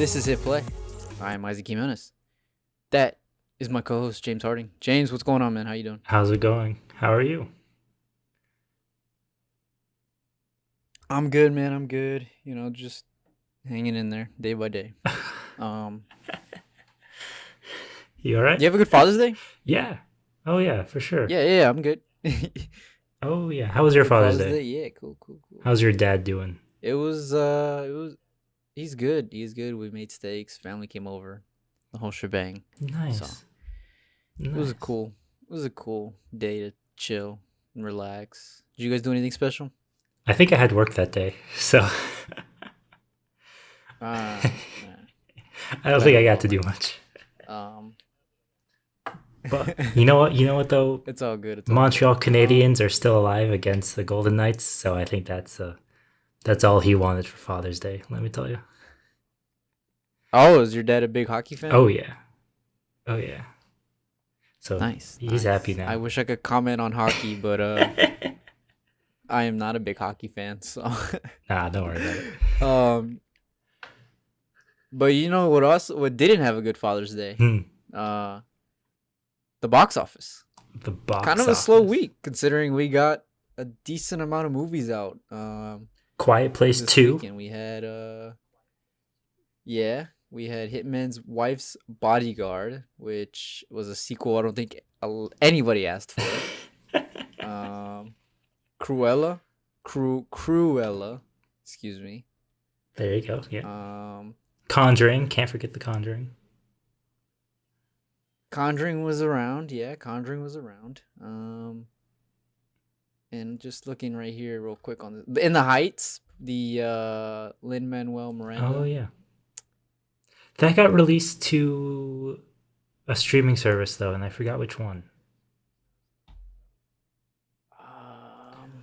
This is Hit Play. I am Isaac Jimenez. That is my co-host James Harding. James, what's going on, man? How you doing? How's it going? How are you? I'm good, man. I'm good. Just hanging in there day by day. Um, You all right? you have a good Father's Day? Yeah. Oh yeah, for sure. Yeah, I'm good. Oh yeah. How was your Good Father's Father's Day? Day. Yeah, cool. How's your dad doing? He's good. He's good. We made steaks. Family came over. The whole shebang. So Nice. it was Nice. a cool day to chill and relax. Did you guys do anything special? I think I had work that day, so Uh, I don't that think I got involved to do me. much. Um, But you know what? You know what though? it's all good. It's all good. Montreal Canadiens are still alive against the Golden Knights, so I think that's all he wanted for Father's Day. Let me tell you. Oh, is your dad a big hockey fan? Oh yeah. Oh yeah. So Nice, he's happy nice. I now. wish I could comment on hockey, but I am not a big hockey fan. So, Nah, don't worry about it. um, but you know what didn't have a good Father's Day? Hmm. Uh, the box office. The Kind box of a slow office. week considering we got a decent amount of movies out. Quiet Place This 2. weekend we had yeah, we had Hitman's Wife's Bodyguard, which was a sequel I don't think anybody asked for. Um, Cruella, excuse me. There you go. Yeah. Um, Conjuring. Can't forget the Conjuring. Conjuring was around, yeah, Conjuring was around. And just looking right here real quick on In the Heights, the Lin-Manuel Oh, Miranda. yeah. That got released to a streaming service, though, and I forgot which one.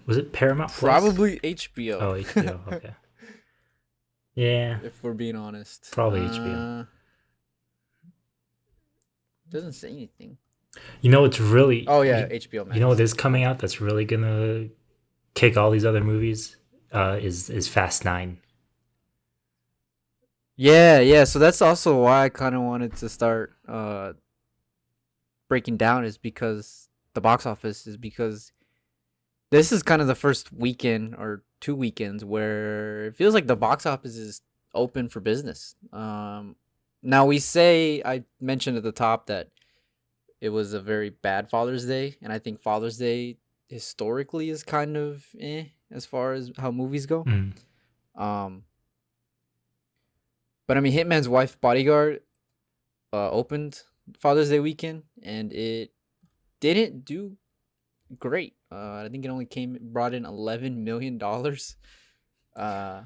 Was it Paramount Plus? Probably HBO. Oh, HBO. Okay. Yeah, If we're being honest. probably HBO. Doesn't say anything. You know, it's really. Oh yeah, HBO You know what Max. is coming out that's really gonna kick all these other movies? Is Fast 9. Yeah. So that's also why I kind of wanted to start breaking down is because the box office is because this is kind of the first weekend or two weekends where it feels like the box office is open for business. Now I mentioned at the top that it was a very bad Father's Day, and I think Father's Day historically is kind of as far as how movies go. Mm. Um, but I mean, Hitman's Wife Bodyguard opened Father's Day weekend, and it didn't do great. I think it only brought in $11 million, uh,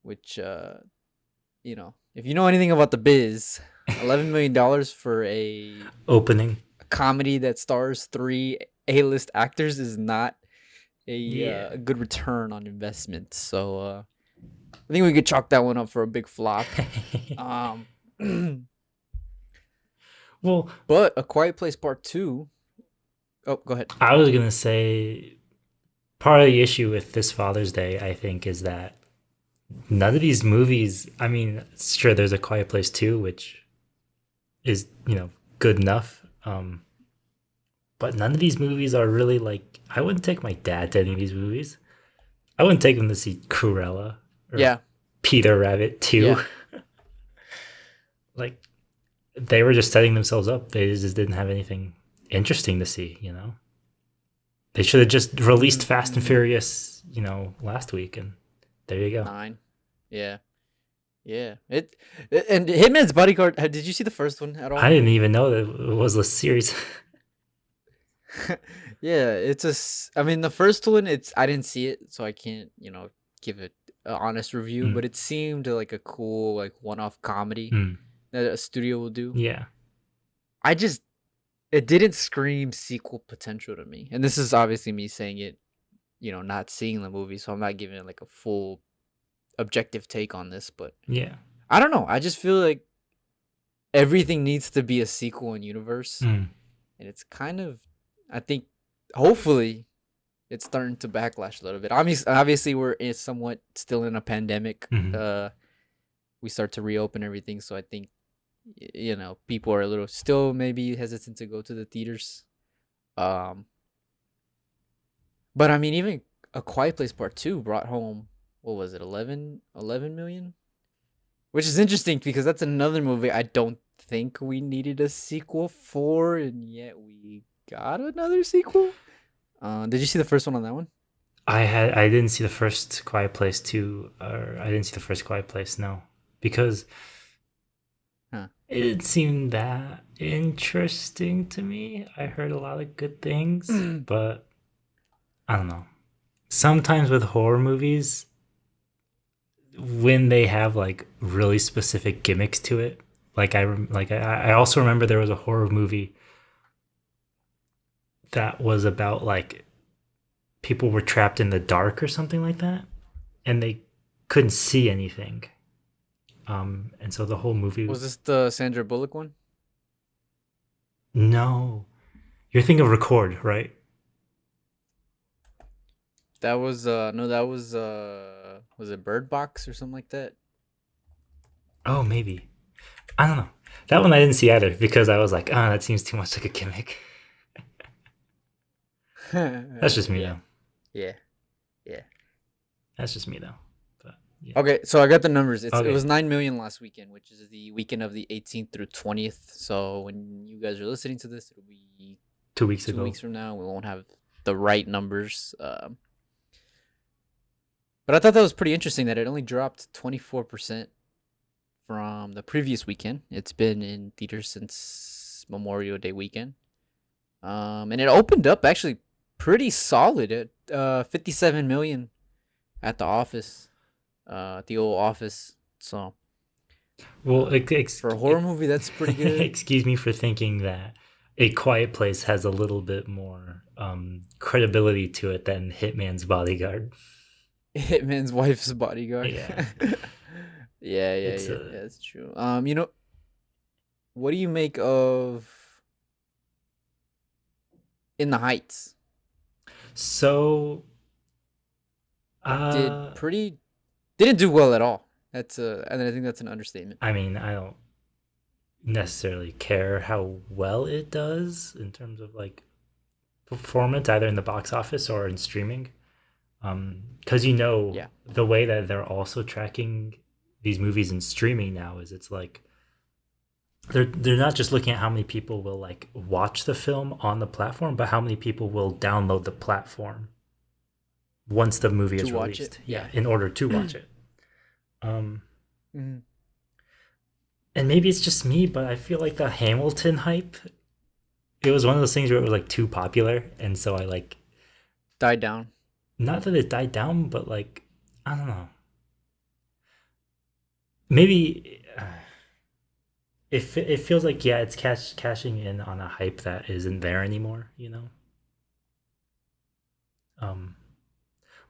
which if you know anything about the biz, $11 million for Opening. a comedy that stars three A-list actors is not Yeah. a good return on investment. So I think we could chalk that one up for a big flop. Um, Well, but A Quiet Place Part 2. Oh, go ahead. I was gonna say part of the issue with this Father's Day, I think, is that none of these movies. I mean, sure, there's a Quiet Place 2, which is good enough. But none of these movies are really like. I wouldn't take my dad to any of these movies. I wouldn't take him to see Cruella or Yeah, Peter Rabbit 2. yeah. Like they were just setting themselves up. They just didn't have anything interesting to see. They should have just released Fast and Furious, last week, and there you go. 9. Yeah. Yeah. And Hitman's Bodyguard. Did you see the first one at I all? didn't even know that it was a series. Yeah, I mean, the first one, I didn't see it, so I can't, give it an honest review, Mm, but it seemed like a cool, like, one-off comedy mm, that a studio will do. yeah. I just, it didn't scream sequel potential to me. And this is obviously me saying it, not seeing the movie, so I'm not giving it like a full objective take on this, but Yeah. I don't know. I just feel like everything needs to be a sequel in universe, Mm, and it's kind of, I think, hopefully, it's starting to backlash a little bit. Obviously we're somewhat still in a pandemic, mhm. we start to reopen everything. So I think people are a little still maybe hesitant to go to the theaters. Um, but I mean, even A Quiet Place Part Two brought home, what was it, 11 million, which is interesting because that's another movie I don't think we needed a sequel for, and yet we got another sequel. Did you see the first one on that one? I didn't see the first Quiet Place 2, or I didn't see the first Quiet Place, no, because Huh. it didn't seem that interesting to me. I heard a lot of good things, but I don't know. Sometimes with horror movies, when they have like really specific gimmicks to it, I also remember there was a horror movie that was about like people were trapped in the dark or something like that, and they couldn't see anything. And so the whole movie. Was this the Sandra Bullock one? No, you're thinking of Record, right? That was no, that was it Bird Box or something like that? Oh, maybe. I don't know. That one I didn't see either because I was like, ah, that seems too much like a gimmick. That's just me Yeah, though. yeah, yeah. That's just me though. But yeah. Okay, so I got the numbers. It Okay. was 9 million last weekend, which is the weekend of the 18th through 20th. So when you guys are listening to this, it'll be 2 weeks 2 weeks ago. from now. We won't have the right numbers. But I thought that was pretty interesting that it only dropped 24% from the previous weekend. It's been in theaters since Memorial Day weekend. And it opened up actually pretty solid at 57 million at the office, at the old office. So Well, for a horror movie, that's pretty good. excuse me for thinking that A Quiet Place has a little bit more credibility to it than Hitman's Bodyguard. Hitman's Wife's Bodyguard. Yeah, it's Yeah, a. that's true. What do you make of In the Heights? So, Did uh, pretty didn't do well at all. And I think that's an understatement. I mean, I don't necessarily care how well it does in terms of like performance, either in the box office or in streaming. Because Yeah. the way that they're also tracking these movies in streaming now is it's like they're not just looking at how many people will like watch the film on the platform, but how many people will download the platform once the movie To is watch it. released. Yeah, Yeah. in order to watch it. Um, Mhm. and maybe it's just me, but I feel like the Hamilton hype. It was one of those things where it was like too popular, and so I like Died down. not that it died down, but like I don't know. Maybe it feels like yeah, it's cashing in on a hype that isn't there anymore. Um,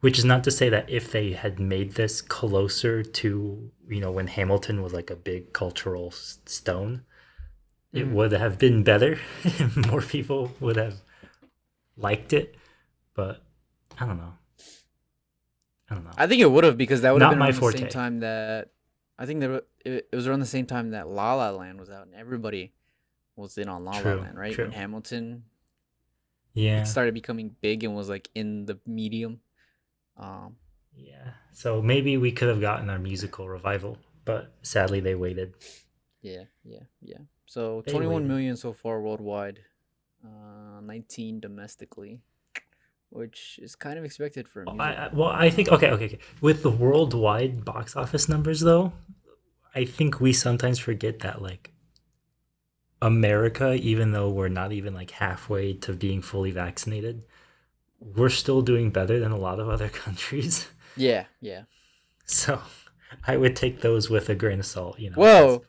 which is not to say that if they had made this closer to when Hamilton was like a big cultural stone, it Mhm. would have been better. More people would have liked it, but I don't know. I don't know. I think it would have because that would have Not been my around the same forte. time that I think it was around the same time that La La Land was out and everybody was in on La La True, Land, right? true. When Hamilton like Yeah, started becoming big and was like in the medium. Um, yeah. So maybe we could have gotten our musical revival, but sadly they waited. yeah. So They 21 waited. million so far worldwide, 19 domestically, which is kind of expected for a musical. Well, I think okay. With the worldwide box office numbers, though, I think we sometimes forget that like America, even though we're not even like halfway to being fully vaccinated, we're still doing better than a lot of other countries. Yeah. So I would take those with a grain of salt. 'Cause Whoa,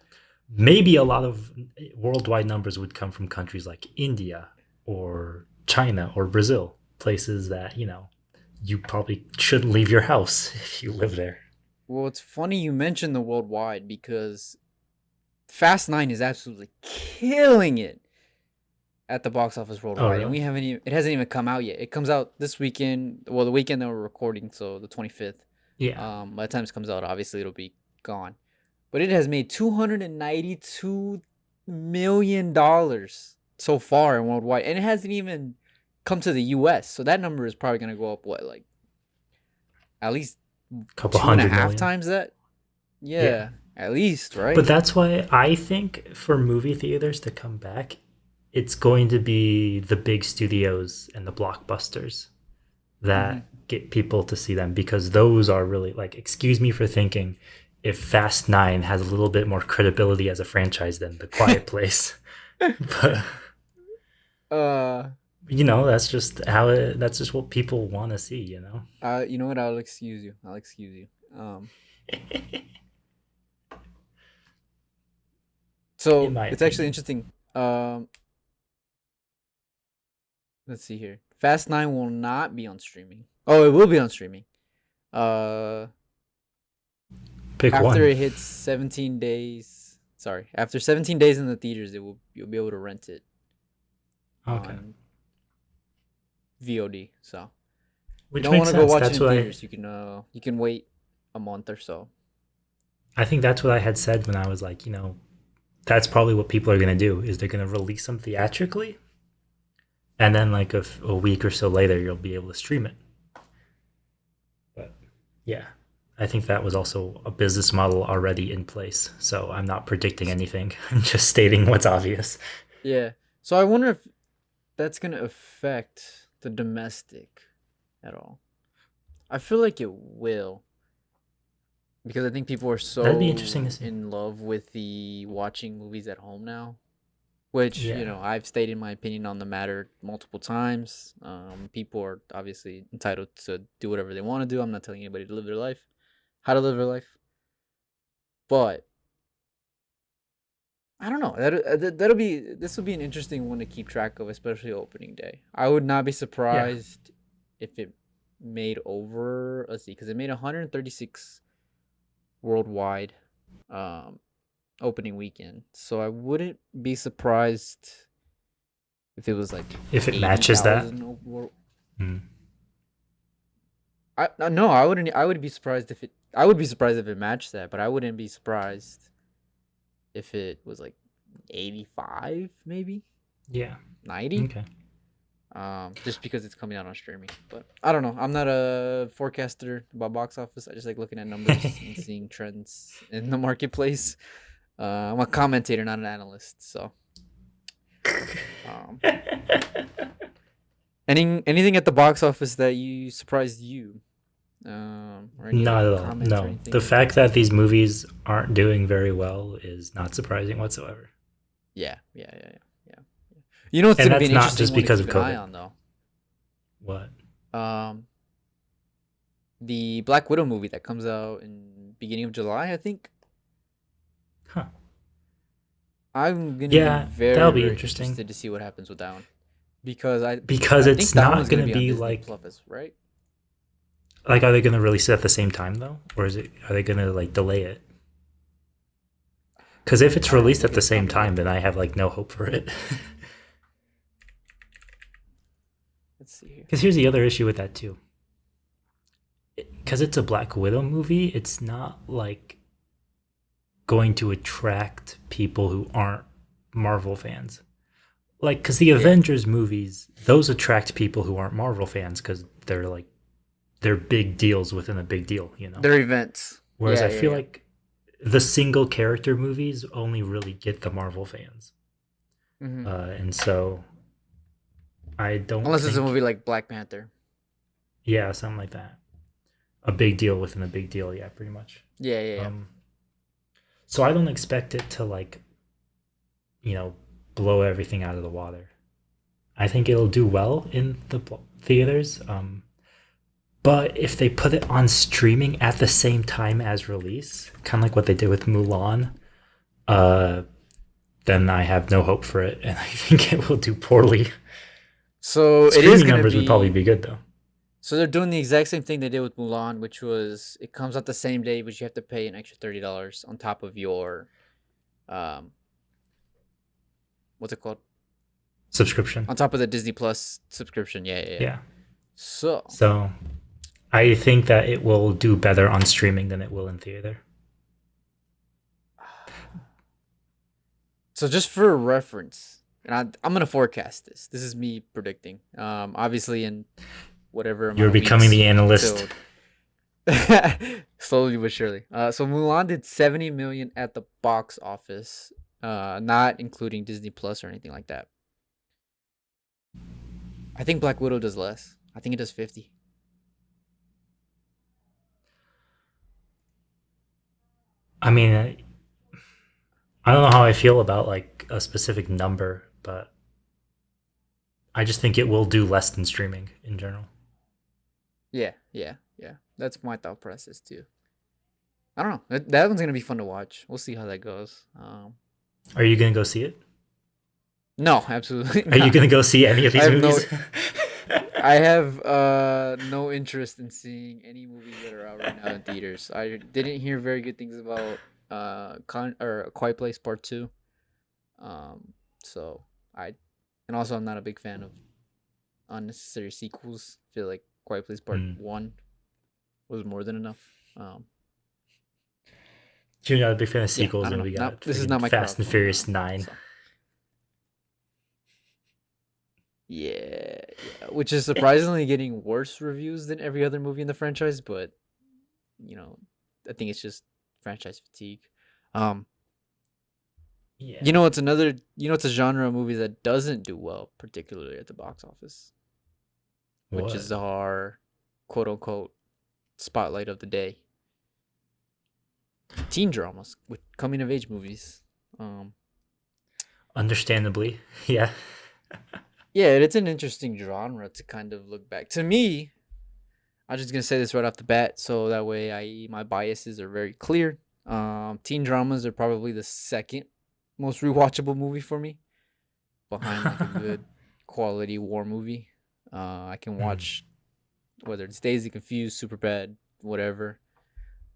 maybe a lot of worldwide numbers would come from countries like India or China or Brazil, places that you probably shouldn't leave your house if you live there. well, it's funny you mentioned the worldwide because Fast 9 is absolutely killing it at the box office Oh, worldwide, and really? it hasn't even come out yet. It comes out this weekend, well, the weekend that we're recording, so the 25th. Yeah. By the time this comes out, obviously it'll be gone. but it has made $292 million so far in worldwide, and it hasn't even come to the U.S. So that number is probably gonna go up what, like at least Couple two and a hundred half million. times that. Yeah. Yeah, at least, But right? that's why I think for movie theaters to come back, it's going to be the big studios and the blockbusters Mm-hmm. that get people to see them, because those are really like, excuse me for thinking, if Fast 9 has a little bit more credibility as a franchise than The Quiet Place. But uh, that's just what people want to see, you know. you know what? I'll excuse you. I'll excuse you. In So my it's actually opinion. interesting. Let's see here. Fast 9 will not be on streaming. Oh, it will be on streaming. Uh, Pick after one. it hits 17 days. Sorry, after 17 days in the theaters, you'll be able to rent it Okay. on VOD. So if you Which don't want makes to go sense. watch it That's in what I theaters, you can wait a month or so. I think that's what I had said when I was like, that's probably what people are going to do, is they're going to release them theatrically, and then like a week or so later you'll be able to stream it. But yeah, I think that was also a business model already in place. So I'm not predicting anything. I'm just stating what's obvious. Yeah. So I wonder if that's gonna affect the domestic at all. I feel like it will because I think people are That'd be interesting to so see. in love with the watching movies at home now. Which, Yeah. I've stated my opinion on the matter multiple times. People are obviously entitled to do whatever they want to do. I'm not telling anybody to live their life, how to live their life. But I don't know. This will be an interesting one to keep track of, especially opening day. I would not be Yeah. surprised if it made over. Let's see, because it made 136 worldwide, um, opening weekend. So I wouldn't be surprised if it was like If it eighty matches that. thousand over. Mm. No, I wouldn't. I would be surprised if it. I would be surprised if it matched that, but I wouldn't be surprised if it was like 85, maybe Yeah. 90. Okay. Just because it's coming out on streaming. But I don't know. I'm not a forecaster about box office. I just like looking at numbers and seeing trends in the marketplace. I'm a commentator, not an analyst. So, um, anything at the box office that you surprised you, or any Not other at all. comments or No. The anything? fact that these movies aren't doing very well is not surprising whatsoever. Yeah, yeah, yeah, yeah, yeah. You know, it's And gonna be that's an not interesting just one to because keep of an eye COVID. on, though. What? Um, the Black Widow movie that comes out in beginning of July, I think. Huh. I'm gonna be Yeah, that'll very, be very interesting. interested to see what happens with that one, because I Because I think it's that one not is gonna going to be on be Disney like, Plus, right? are they going to release it at the same time though? Or are they going to like delay it? Because if it's I don't know. released We at the could same probably time, look then it I up. have like no hope for it. Let's see here. Because here's the other issue with that too. Because it's a Black Widow movie, it's not like going to attract people who aren't Marvel fans. Like, because the Yeah, Avengers movies, those attract people who aren't Marvel fans because they're big deals within a big deal, you know? their events. Whereas Yeah, I yeah, feel yeah. like the single character movies only really get the Marvel fans. Hmm. And so I don't Unless it's a think, movie like Black Panther. yeah, something like that. A big deal within a big deal, yeah, pretty much. Yeah, yeah, yeah. Um, so I don't expect it to like, you know, blow everything out of the water. I think it'll do well in the theaters. But if they put it on streaming at the same time as release, kind of like what they did with Mulan, uh, then I have no hope for it, and I think it will do poorly. So it is Streaming gonna numbers would probably be. be good though. So they're doing the exact same thing they did with Mulan, which was it comes out the same day, but you have to pay an extra $30 on top of your, um, what's it called? Subscription. On top of the Disney Plus subscription. Yeah, yeah, yeah. Yeah. So So I think that it will do better on streaming than it will in theater. So just for reference, and I'm gonna forecast this. This is me predicting. Obviously in whatever amount You're of becoming weeks the analyst. till slowly but surely. So Mulan did 70 million at the box office, not including Disney Plus or anything like that. I think Black Widow does less. I think it does 50. I mean, I don't know how I feel about like a specific number, but I just think it will do less than streaming in general. Yeah, yeah, yeah. That's my thought process too. I don't know. That one's gonna be fun to watch. We'll see how that goes. Are you gonna go see it? No, absolutely Are you not. gonna go see any of I these have no movies? I have no interest in seeing any movies that are out right now in theaters. I didn't hear very good things about A Quiet Place Part 2. Um so I and also I'm not a big fan of unnecessary sequels. I feel like Quiet Place Part Hmm. 1 was more than enough. Um You're not a big fan of yeah, I sequels, don't and know. we Not got this is freaking not my Fast crowd. and Furious 9. So yeah, yeah, which is surprisingly getting worse reviews than every other movie in the franchise, but you know, I think it's just franchise fatigue. Um, Yeah. it's a genre of movie that doesn't do well, particularly at the box office, which What? is our quote unquote spotlight of the day. Teen dramas with coming of age movies. Um, Understandably, yeah. yeah, it's an interesting genre to kind of look back. To me, I'm just gonna say this right off the bat, so that way my biases are very clear. Teen dramas are probably the second most rewatchable movie for me, behind like a good quality war movie. I can Hmm. watch whether it's Daisy Confused, Super Bad, whatever.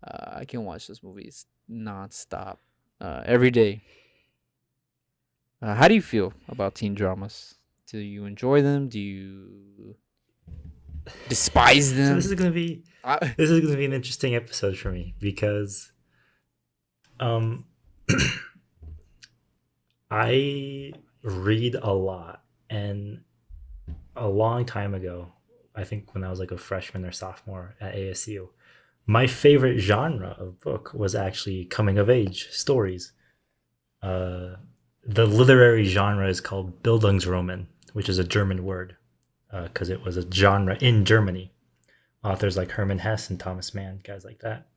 I can watch those movies nonstop, every day. How do you feel about teen dramas? Do you enjoy them? Do you despise So them? I, this is gonna be an interesting episode for me because um I read a lot, and a long time ago, I think when I was like a freshman or sophomore at ASU, my favorite genre of book was actually coming of age stories. Uh, the literary genre is called Bildungsroman, which is a German word because it was a genre in Germany. Authors like Hermann Hesse and Thomas Mann, guys like that.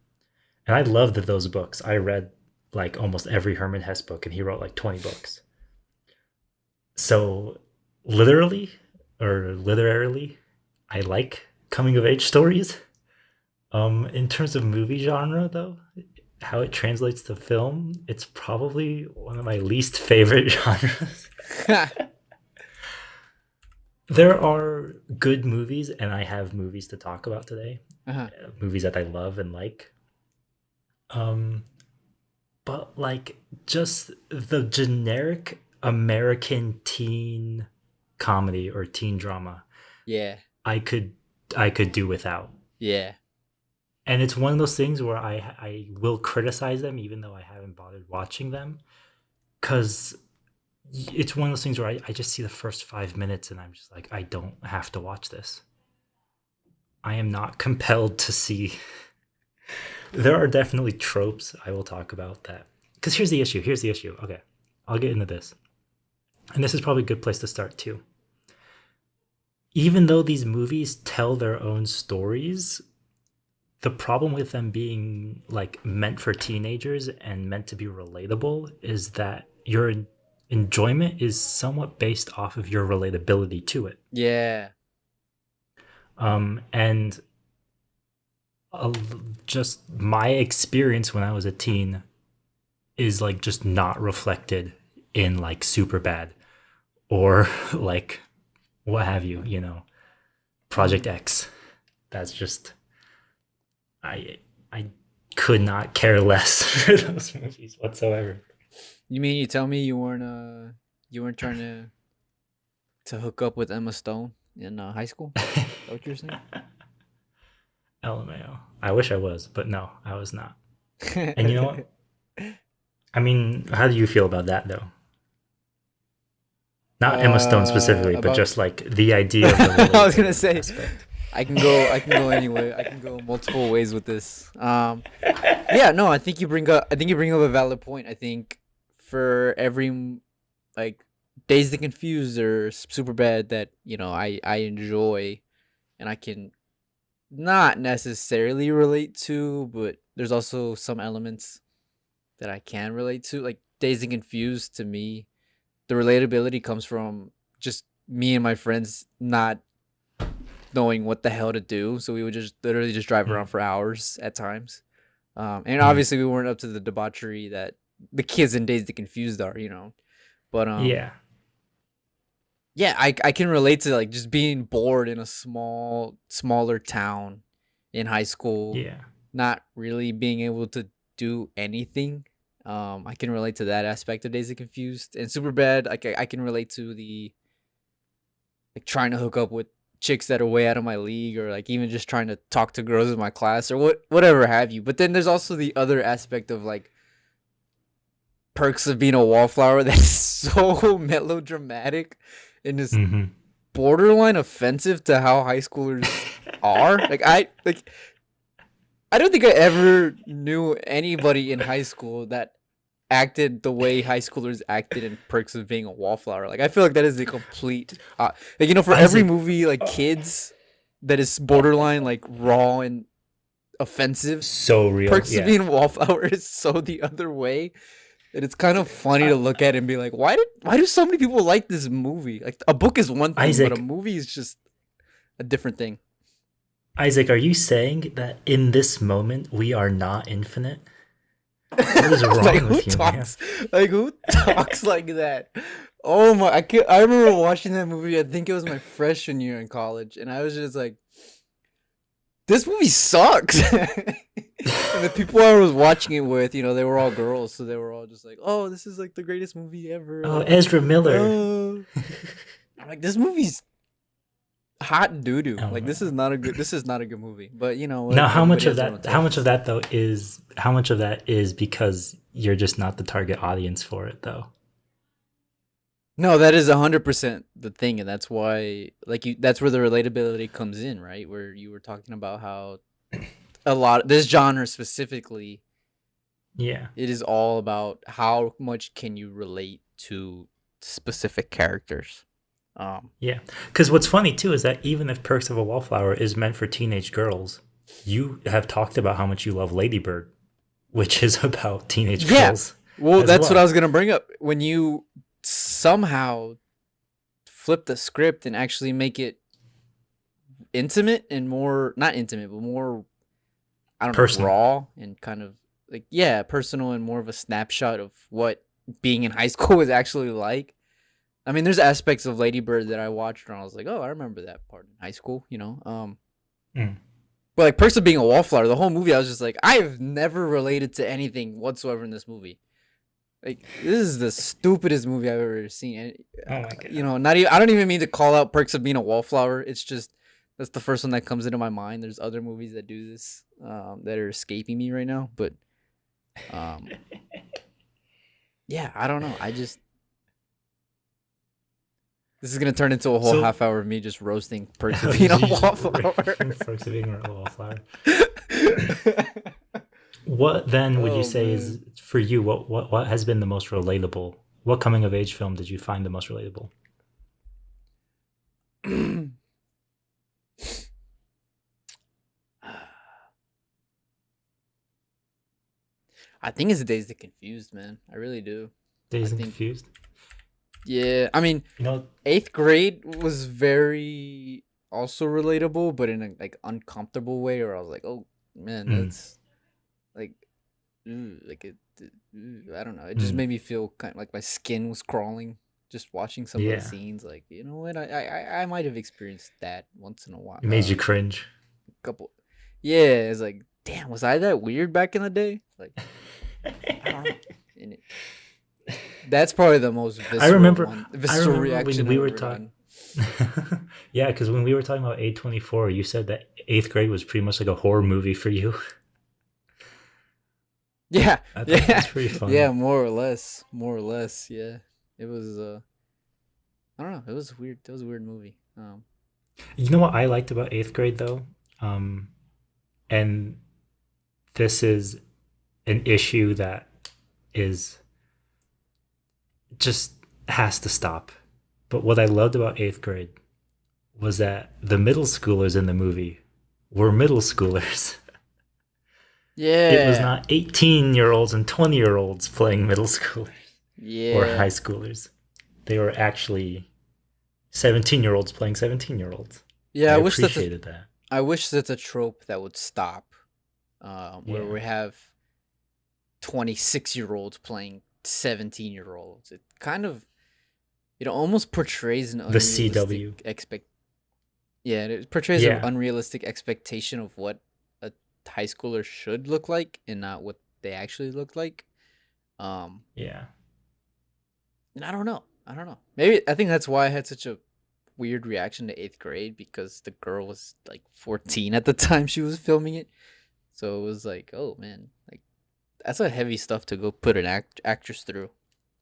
And I loved those books. I read like almost every Hermann Hesse book, and he wrote like 20 books. So, literally or literarily, I like coming of age stories. In terms of movie genre, though, how it translates to film, it's probably one of my least favorite genres. There are good movies, and I have movies to talk about today. uh-huh. Movies that I love and like. Um, but like just the generic American teen comedy or teen drama, Yeah, I could I could do without. yeah, And it's one of those things where I will criticize them even though I haven't bothered watching them, because it's one of those things where I just see the first 5 minutes and I'm just like, I don't have to watch this. I am not compelled to see. There are definitely tropes I will talk about that. Because here's the issue. Here's the issue. Okay, I'll get into this. And this is probably a good place to start too. Even though these movies tell their own stories, the problem with them being like meant for teenagers and meant to be relatable is that your enjoyment is somewhat based off of your relatability to it. yeah. And uh, just my experience when I was a teen is like just not reflected in like Super Bad or like what have you, Project Mhm. X. That's just I could not care less for those movies whatsoever. You mean you tell me you weren't trying to hook up with Emma Stone in high school? Is that what you're saying? LMAO. I wish I was, but no, I was not. And you know what? I mean, how do you feel about that though? Not Emma Stone specifically, but About just like the idea of the I was gonna relatable say aspect. I can go anyway. I can go multiple ways with this. Yeah, no, I think you bring up a valid point. I think for every like Days the Confused or Super Bad that I enjoy and I can not necessarily relate to, but there's also some elements that I can relate to. Like Dazed and Confused, to me, the relatability comes from just me and my friends not knowing what the hell to do, so we would just literally just drive Mm, around for hours at times. And mm. obviously we weren't up to the debauchery that the kids in Dazed and Confused are, But Yeah, yeah, I can relate to like just being bored in a smaller town in high school, yeah. not really being able to do anything. I can relate to that aspect of Days of Confused and Super Bad. Like I can relate to the like trying to hook up with chicks that are way out of my league, or like even just trying to talk to girls in my class, or whatever have you. But then there's also the other aspect of like Perks of Being a Wallflower that's so melodramatic and is Hmm. borderline offensive to how high schoolers are. I don't think I ever knew anybody in high school that acted the way high schoolers acted in Perks of Being a Wallflower. Like I feel like that is the complete like for every Isaac, movie like kids that is borderline like raw and offensive, so real. Perks of Yeah, Being a Wallflower is so the other way. And it's kind of funny to look at and be like, why do so many people like this movie? Like a book is one thing, but a Isaac, movie is just a different thing. Isaac, are you saying that in this moment we are not infinite? What is Like wrong who with you, man? talks like who talks like that? Oh my! I remember watching that movie. I think it was my freshman year in college, and I was just like, "This movie sucks." And the people I was watching it with, they were all girls, so they were all just like, "Oh, this is like the greatest movie ever." Oh, Like, Ezra Miller. oh, I'm like, this movie's hot doo doo. Oh Like, no. This is not a good movie. But Now, how much everybody of has their own that? How much of tastes. that though is? How much of that is because you're just not the target audience for it, though? No, that is 100% the thing, and that's why, that's where the relatability comes in, right? Where you were talking about how a lot this genre specifically, Yeah, it is all about how much can you relate to specific characters. Um, yeah. Because what's funny too is that even if Perks of a Wallflower is meant for teenage girls, you have talked about how much you love Ladybird, which is about teenage yeah, girls well, as that's what I well. was gonna bring up. When you somehow flip the script and actually make it intimate and more, not intimate, but more, I don't know, Personal. raw and kind of like, yeah, personal and more of a snapshot of what being in high school was actually like. I mean, there's aspects of Lady Bird that I watched and I was like, oh, I remember that part in high school. Mm. But like Perks of Being a Wallflower, the whole movie, I was just like, I have never related to anything whatsoever in this movie. Like, this is the stupidest movie I've ever seen. And, Oh my god. not even, I don't even mean to call out Perks of Being a Wallflower. It's just, that's the first one that comes into my mind. There's other movies that do this that are escaping me right now. But um, yeah, I don't know. This is gonna turn into a whole So, half hour of me just roasting Perks of Being a Wallflower. Perks of Being a Wallflower. What then would you Oh say is man. for you? What has been the most relatable? What coming of age film did you find the most relatable? I think it's Days of Confused, man. I really do. I Dazed and think, Confused. yeah. I mean, You know. eighth grade was very also relatable, but in a like uncomfortable way. Where I was like, oh man, Mm, that's like, like I don't know. It just mm, made me feel kind of like my skin was crawling just watching some of the yeah, scenes. Like, you know what? I might have experienced that once in a while. it made you cringe. Couple. Yeah, it's like, damn, was I that weird back in the day? Like, I don't know. And that's probably the most I visceral remember. one, I visceral remember when reaction we I've were ever talking. gotten. Yeah, because when we were talking about A24, you said that eighth grade was pretty much like a horror movie for you. Yeah, I thought that was yeah, pretty yeah, funny. more or less, more or less. Yeah, it was. I don't know. It was weird. It was a weird movie. You know what I liked about eighth grade though, um, and this is an issue that is just has to stop. But what I loved about eighth grade was that the middle schoolers in the movie were middle schoolers. It was Yeah, not 18-year-olds and 20-year-olds playing middle schoolers or high yeah, schoolers. They were actually 17-year-olds playing 17-year-olds. yeah. I I wish that's a. appreciated that. I wish that's a trope that would stop. Where Yeah. we have 26-year-olds playing 17-year-olds. It kind of, almost portrays an The CW. unrealistic expect. Yeah, it portrays an Yeah. unrealistic expectation of what a high schooler should look like, and not what they actually look like. Um, Yeah. and I don't know. I don't know. Maybe I think that's why I had such a weird reaction to eighth grade, because the girl was like 14 at the time she was filming it. So it was like, oh man, like that's a heavy stuff to go put an actress through.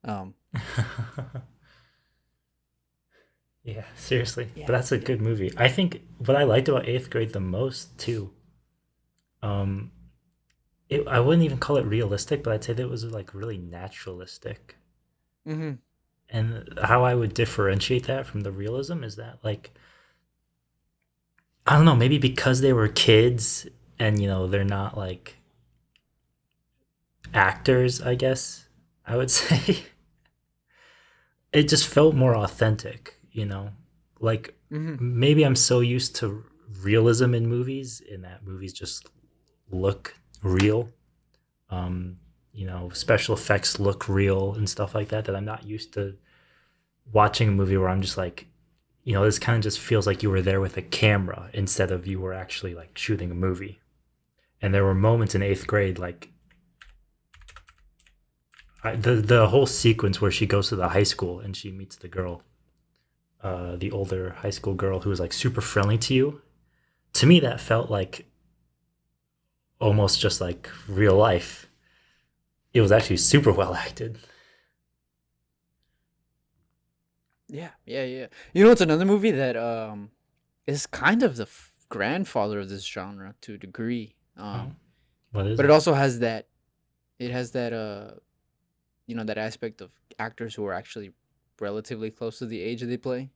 Um, Yeah, seriously. But yeah, that's a yeah. good movie. I think what I liked about eighth grade the most too, um, I wouldn't even call it realistic, but I'd say that it was like really naturalistic. Hmm. And how I would differentiate that from the realism is that like I don't know, maybe because they were kids and they're not like actors, I guess I would say. It just felt more authentic. Like Hmm. maybe I'm so used to realism in movies, in that movies just look real. Um, special effects look real and stuff like that, that I'm not used to watching a movie where I'm just like, this kind of just feels like you were there with a camera instead of you were actually like shooting a movie. And there were moments in eighth grade, like the whole sequence where she goes to the high school and she meets the girl, the older high school girl who was like super friendly to you. To me, that felt like almost just like real life. It was actually super well acted. Yeah, yeah, yeah. You know, it's another movie that is kind of the grandfather of this genre to a degree. Oh, what is But it it? also has that. It has that that aspect of actors who are actually relatively close to the age that they play.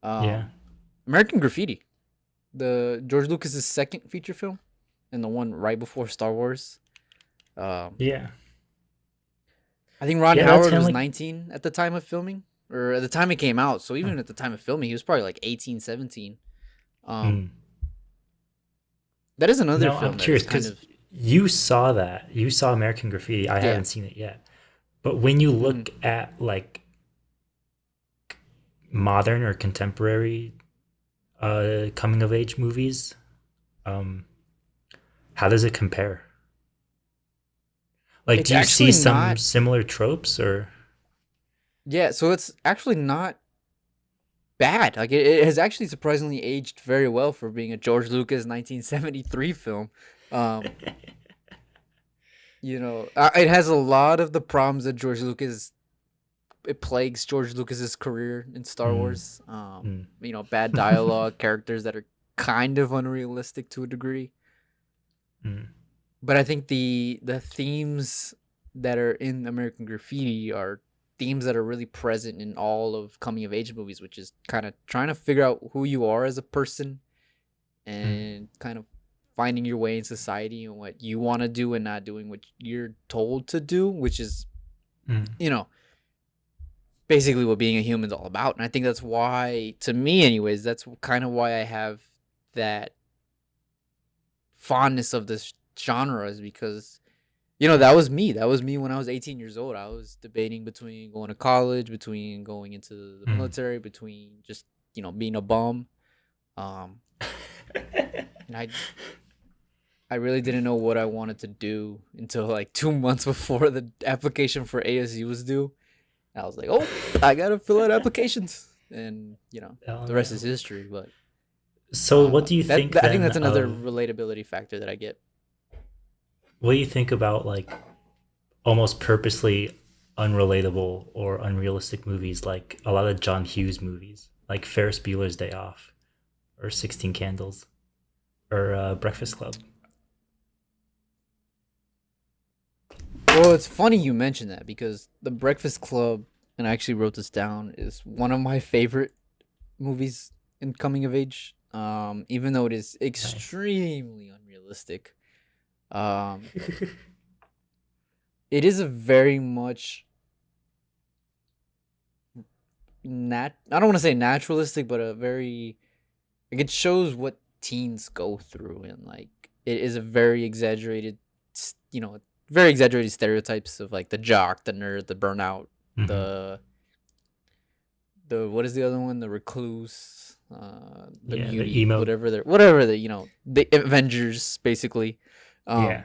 Yeah, Um, American Graffiti, the George Lucas's second feature film, and the one right before Star Wars. Um, yeah, I think Ron yeah. That's Howard kind of was like 19 at the time of filming, or at the time it came out. So even at the time of filming, he was probably like 18, 17. Um, mm. that is another No, I'm film that is curious kind because of, you saw that. You saw American Graffiti. I yeah. haven't seen it yet. But when you Mhm. look at like modern or contemporary coming of age movies, um, how does it compare? Like, It's do you see actually some not. similar tropes or? Yeah, so it's actually not bad. Like it has actually surprisingly aged very well for being a George Lucas 1973 film. Um, it has a lot of the problems that George Lucas it plagues George Lucas's career in Star Mm, Wars. mm, Bad dialogue, characters that are kind of unrealistic to a degree. mm, But I think the themes that are in American Graffiti are themes that are really present in all of coming of age movies, which is kind of trying to figure out who you are as a person, mm, and kind of finding your way in society and what you want to do, and not doing what you're told to do, which is, mm, you know, basically what being a human is all about. And I think that's why, to me anyways, that's kind of why I have that fondness of this genre, is because that was me. That was me when I was 18 years old. I was debating between going to college, between going into the mm. military, between just, being a bum. Um, and I really didn't know what I wanted to do until like 2 months before the application for ASU was due. And I was like, oh, I gotta fill out applications, and Oh the rest no. is history. But So, what do you that, think I think then that's another of? relatability factor that I get. What do you think about like almost purposely? unrelatable or unrealistic movies, like a lot of John Hughes movies, like Ferris Bueller's Day Off or 16 Candles or Breakfast Club. Well, it's funny you mention that because The Breakfast Club, and I actually wrote this down, is one of my favorite movies in coming of age. Even though it is Nice. extremely unrealistic, um, it is a very much I don't want to say naturalistic, but a very like it shows what teens go through, and like it is a very exaggerated, very exaggerated stereotypes of like the jock, the nerd, the burnout, Hmm. the what is the other one, the recluse, the Yeah, the beauty, emo. whatever the the Avengers basically. Yeah. Um,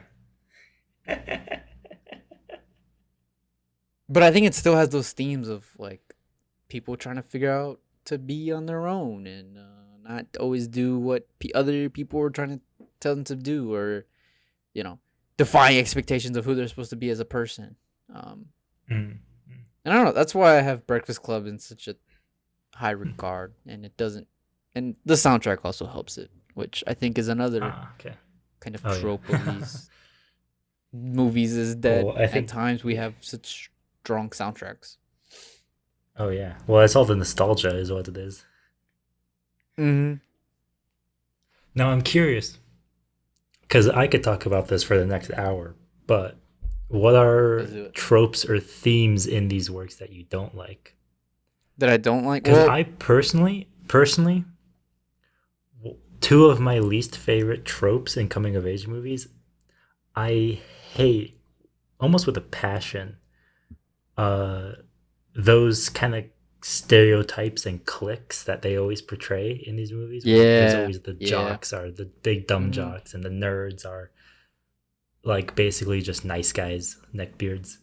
but I think it still has those themes of like people trying to figure out to be on their own and not always do what other people are trying to tell them to do, or you know defying expectations of who they're supposed to be as a person. um Mm. and I don't know, that's why I have Breakfast Club in such a high regard, and it doesn't, and the soundtrack also helps it, which I think is another Ah, okay. kind of Oh yeah. trope of these movies, is that Well, I at think times we yeah. have such strong soundtracks. Oh yeah. Well, it's all the nostalgia is what it is. Mm-hmm. Now I'm curious because I could talk about this for the next hour, but what Let's are do it. tropes or themes in these works that you don't like? That I don't like. Because Well, I personally, two of my least favorite tropes in coming of age movies, I hate almost with a passion. Uh, those kind of stereotypes and cliques that they always portray in these movies, where there's yeah, always the yeah. jocks are the big dumb Mm-hmm. jocks, and the nerds are like basically just nice guys, neckbeards.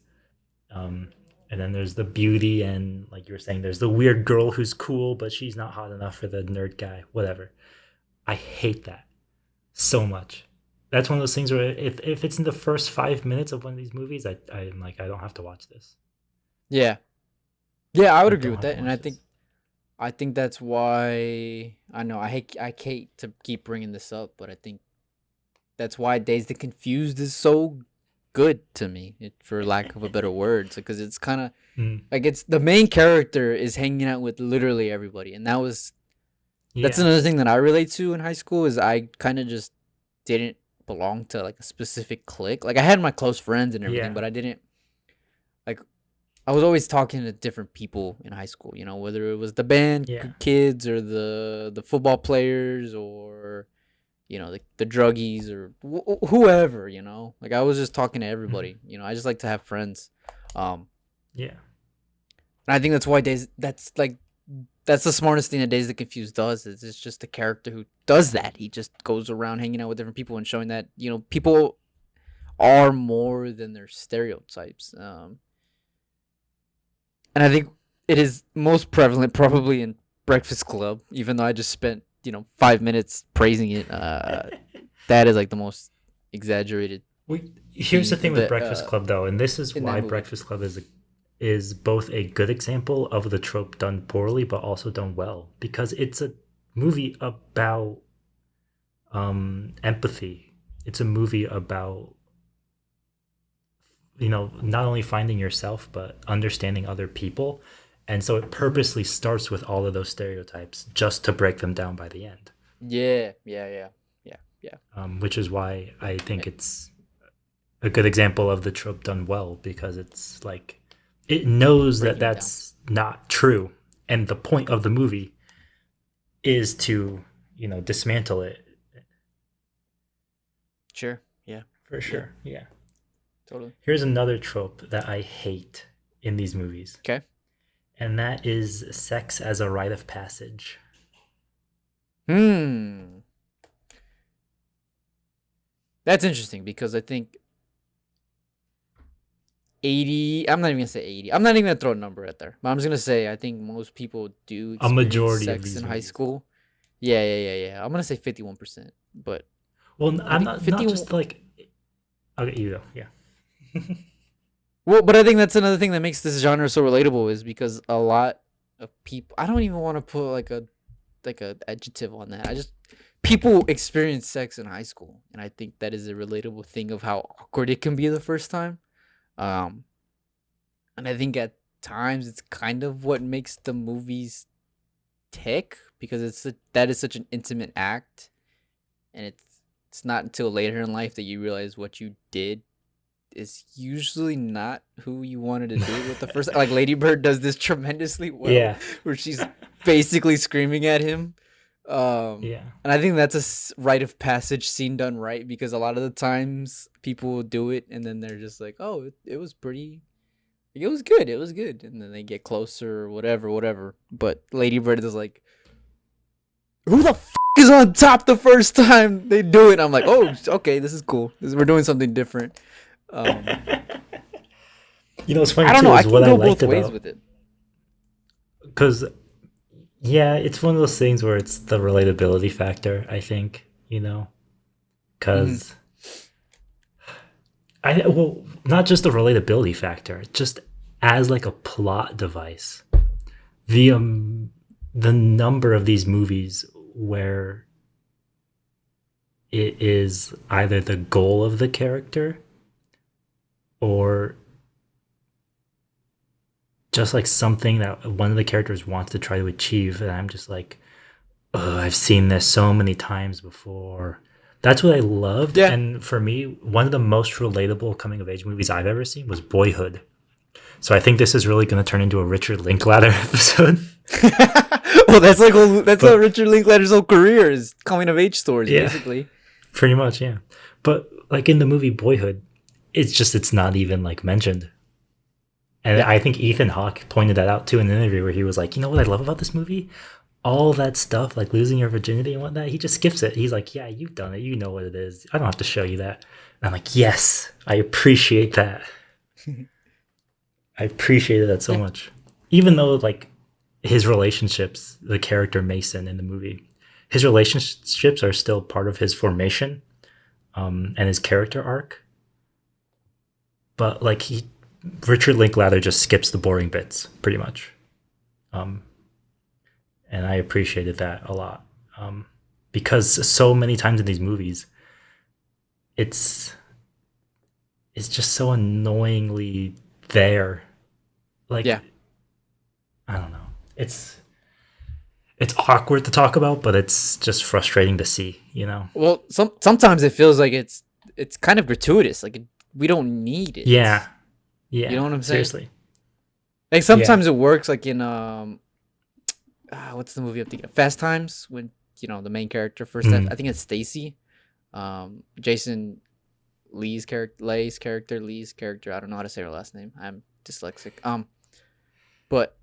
Um, and then there's the beauty, and like you were saying, there's the weird girl who's cool, but she's not hot enough for the nerd guy. Whatever. I hate that so much. That's one of those things where if it's in the first 5 minutes of one of these movies, I'm like, I don't have to watch this. Yeah, yeah. I I would agree don't with have to that, and watch this. I think that's why I know I hate to keep bringing this up, but I think that's why Days the Confused is so good to me, for lack of a better words, because it's kind of Mm, like it's the main character is hanging out with literally everybody, and that's yeah, another thing that I relate to in high school is I kind of just didn't belong to like a specific clique. Like I had my close friends and everything, yeah, but I didn't like I was always talking to different people in high school, whether it was the band yeah, kids or the football players, or the druggies, or whoever, like I was just talking to mhm, everybody. I just like to have friends. Um yeah. and I think that's why that's the smartest thing that Days the Confused does, is it's just a character who does that. He just goes around hanging out with different people and showing that, people are more than their stereotypes. And I think it is most prevalent probably in Breakfast Club, even though I just spent 5 minutes praising it. That is like the most exaggerated Here's the theme thing with that Breakfast Club, though, and this is in that why movie. Breakfast Club is both a good example of the trope done poorly, but also done well, because it's a movie about empathy. It's a movie about not only finding yourself but understanding other people, and so it Hmm. purposely starts with all of those stereotypes just to break them down by the end. Yeah, yeah, yeah, yeah, yeah. Which is why I Eh, think it's a good example of the trope done well, because it's like it knows that Breaking it down. that's not true, and the point of the movie is to dismantle it. Sure. Yeah. For Yeah. sure. Yeah. Totally. Here's another trope that I hate in these movies, Okay. and that is sex as a rite of passage. Hmm. That's interesting because I think 80, I'm not even gonna say 80. I'm not even gonna throw a number out there. But I'm just gonna say I think most people do A experience majority of sex these in high movies. school. Yeah, yeah, yeah, yeah. I'm gonna say 51%. But Well, I I'm think not 50, just like. Okay, you go. Yeah. Well, but I think that's another thing that makes this genre so relatable is because a lot of people. I don't even want to put like a adjective on that. I just people experience sex in high school, and I think that is a relatable thing of how awkward it can be the first time. Um, and I think at times it's kind of what makes the movies tick because that is such an intimate act, and it's not until later in life that you realize what you did is usually not who you wanted to do it with the first. Like Lady Bird does this tremendously well, Yeah, where she's basically screaming at him. yeah. And I think that's a rite of passage scene done right because a lot of the times people will do it and then they're just like, oh, it was pretty. It was good. It was good. And then they get closer or whatever, whatever. But Lady Bird is like, who the is on top the first time they do it? I'm like, oh, okay, this is cool. We're doing something different. Um, You know, what's funny I don't too know. I is can what I go both liked ways about, with it. because yeah, it's one of those things where it's the relatability factor. I think, you know, Hmm. because well, not just the relatability factor, just as like a plot device. The um the number of these movies where it is either the goal of the character or just like something that one of the characters wants to try to achieve, and I'm just like, oh, I've seen this so many times before. That's what I loved. Yeah. And for me, one of the most relatable coming of age movies I've ever seen was Boyhood. So I think this is really going to turn into a Richard Linklater episode. Well, that's But Richard Linklater's whole career is coming of age stories, yeah, basically. pretty much, yeah. But like in the movie Boyhood, it's not even like mentioned. And Yeah. I think Ethan Hawke pointed that out too in an interview where he was like, you know what I love about this movie? All that stuff, like losing your virginity and whatnot, he just skips it. He's like, yeah, you've done it. You know what it is. I don't have to show you that. And I'm like, yes, I appreciate that. I appreciated that so Yeah. much. Even though, like, his relationships, the character Mason in the movie, his relationships are still part of his formation and his character arc. But, like, Richard Linklater just skips the boring bits, pretty much. Um, and I appreciated that a lot because so many times in these movies, it's it's just so annoyingly there. Yeah. Like I don't know, it's awkward to talk about, but it's just frustrating to see. You know? Well, sometimes it feels like it's kind of gratuitous. Like we don't need Yeah, it. You yeah. know what I'm saying? Seriously, Like yeah. sometimes it works. Like in what's the movie I'm thinking? Of? Fast Times when the main character first. I Mm, think it's Stacy. Jason Lee's character. I don't know how to say her last name. I'm dyslexic. But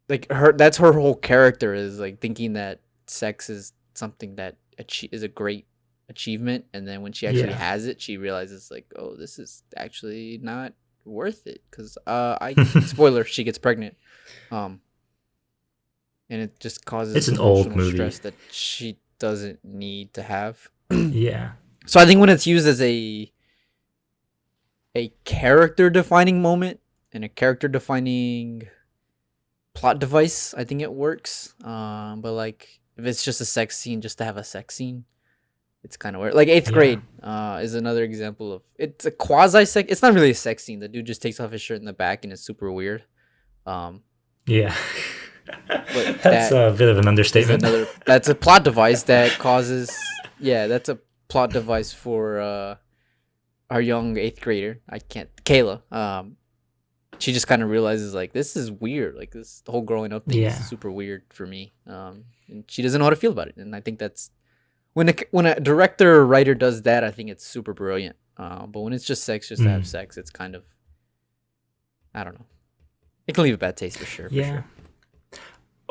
like that's her whole character is like thinking that sex is something that is a great achievement, and then when she actually yeah. has it, she realizes like, oh, this is actually not worth it because I spoiler she gets pregnant, um, and it just It's causes an old emotional movie. stress that she doesn't need to have. Yeah, So I think when it's used as a character defining moment and a character defining plot device, I think it works. But like if it's just a sex scene just to have a sex scene, it's kind of weird. Like eighth yeah, grade is another example of it's a quasi sex. It's not really a sex scene. The dude just takes off his shirt in the back and it's super weird. Um, yeah. but That's that a bit of an is understatement. another. That's a plot device that causes. Yeah, that's a plot device for our young eighth grader. I can't Kayla. She just kind of realizes like this is weird. Like this whole growing up thing is Yeah, super weird for me. And she doesn't know how to feel about it. And I think that's when a director or writer does that, I think it's super brilliant. But when it's just sex, just to have mm, sex, it's kind of I don't know. It can leave a bad taste for sure. For yeah. sure.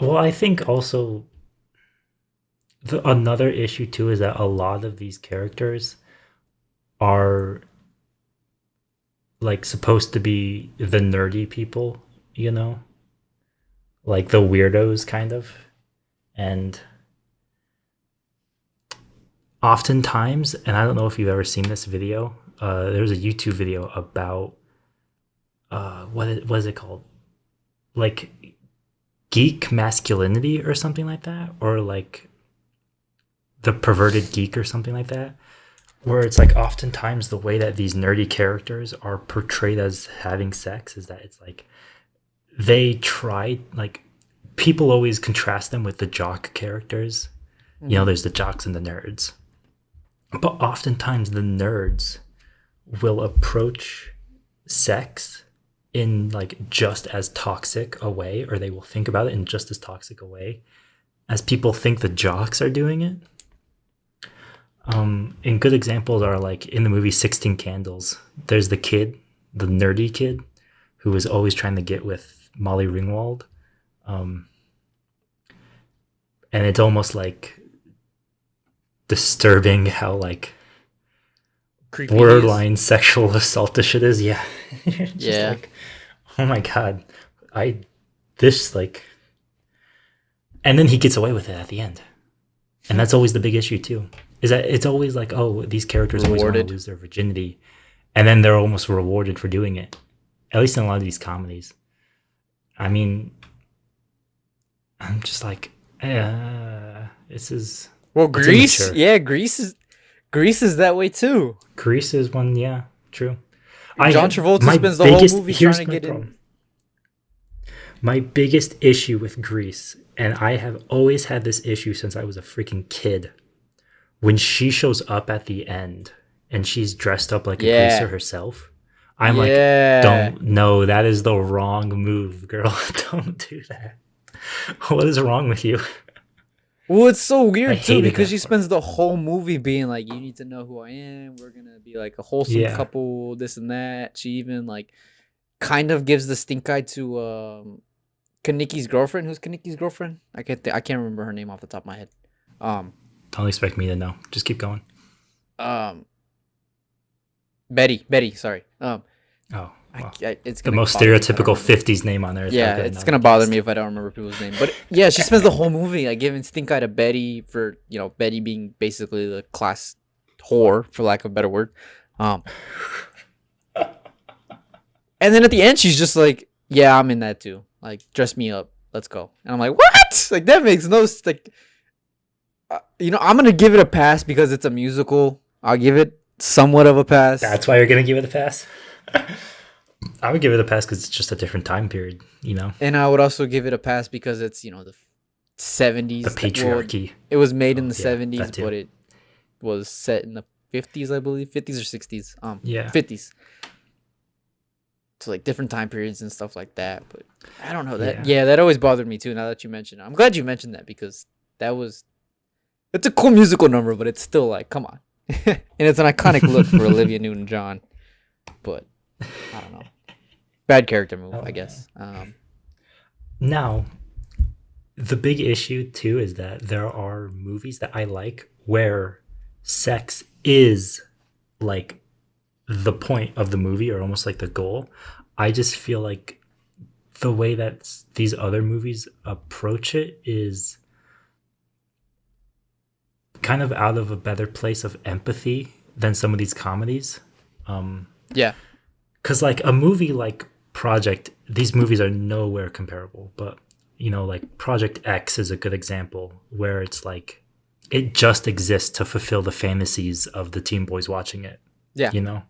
Well, I think also another issue too is that a lot of these characters are like supposed to be the nerdy people, you know, like the weirdos kind of. And oftentimes, and I don't know if you've ever seen this video, There was a YouTube video about what is it called? Like geek masculinity or something like that, or like the perverted geek or something like that, where it's like oftentimes the way that these nerdy characters are portrayed as having sex is that it's like they try, like, people always contrast them with the jock characters. You know, there's the jocks and the nerds, but oftentimes the nerds will approach sex in like just as toxic a way, or they will think about it in just as toxic a way as people think the jocks are doing it. And good examples are like in the movie 16 Candles. There's the kid, the nerdy kid, who was always trying to get with Molly Ringwald. And it's almost like disturbing how like Creepy borderline sexual assault this shit is. Yeah. Just Yeah. like, oh my god. This like, and then he gets away with it at the end. And that's always the big issue too. Is that it's always like, oh, these characters always want to Rewarded. lose their virginity, and then they're almost rewarded for doing it. At least in a lot of these comedies. I mean, I'm just like, this is Well, it's Grease, immature. yeah, Grease is that way too. Grease is one, yeah, true. John Travolta my spends the whole biggest- movie here's trying to my get in. problem. My biggest issue with Grease, and I have always had this issue since I was a freaking kid, when she shows up at the end and she's dressed up like a Yeah. greaser herself, I'm Yeah. like, don't, no, that is the wrong move, girl. Don't do that. What is wrong with you? Well, it's so I weird too hated because that she part. spends the whole movie being like, "You need to know who I am. We're gonna be like a wholesome Yeah. couple. This and that." She even like kind of gives the stink eye to Kaniki's girlfriend. Who's Kaniki's girlfriend? I can't remember her name off the top of my head. Don't expect me to know. Just keep going. Betty. Sorry. Oh, well. It's The gonna most bother me if I don't stereotypical remember. 50s name on earth. Yeah, How could I it's not gonna have bother guessed? me if I don't remember people's name. But yeah, she spends the whole movie like giving stink eye to Betty for Betty being basically the class whore, for lack of a better word. And then at the end, she's just like, "Yeah, I'm in that too. Like, dress me up. Let's go." And I'm like, "What? Like that makes no like." I'm gonna give it a pass because it's a musical. I'll give it somewhat of a pass. That's why you're going to give it a pass? I would give it a pass because it's just a different time period, you know? And I would also give it a pass because it's the 70s. The patriarchy. It was made in the yeah, 70s, that too. but it was set in the 50s, I believe. 50s or 60s. Yeah. 50s. So like different time periods and stuff like that. But I don't know that. Yeah. Yeah, that always bothered me too. Now that you mention it, I'm glad you mentioned that because it's a cool musical number, but it's still like, come on. And it's an iconic look for Olivia Newton-John. But I don't know. Bad character move, I guess. Now, the big issue too is that there are movies that I like where sex is like the point of the movie or almost like the goal. I just feel like the way that these other movies approach it is kind of out of a better place of empathy than some of these comedies. Yeah. Because like a movie like Project, these movies are nowhere comparable, but like Project X is a good example where it's like it just exists to fulfill the fantasies of the teen boys watching it. Yeah.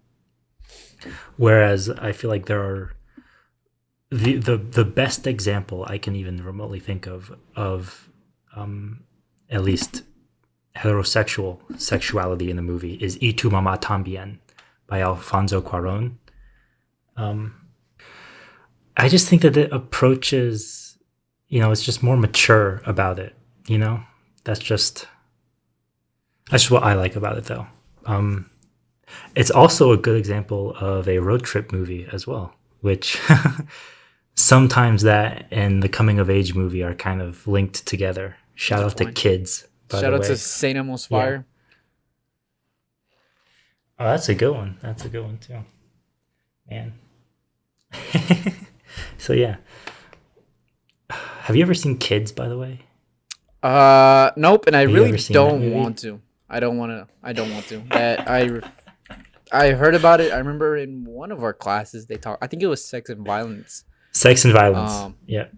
Whereas I feel like there are the best example I can even remotely think of at least heterosexual sexuality in the movie is Y Tu Mamá También by Alfonso Cuarón. I just think that it approaches, it's just more mature about it, That's just what I like about it, though. It's also a good example of a road trip movie as well, which sometimes that and the coming of age movie are kind of linked together. Shout out to Kids. Shout out to Saint Elmo's Fire. Oh, that's a good one. That's a good one too. Man. So yeah. Have you ever seen Kids, by the way? Nope, and I Have you really ever seen that don't movie? want to. I don't want to. That I heard about it. I remember in one of our classes they talked. I think it was sex and violence. Sex and Violence. Um, Yeah.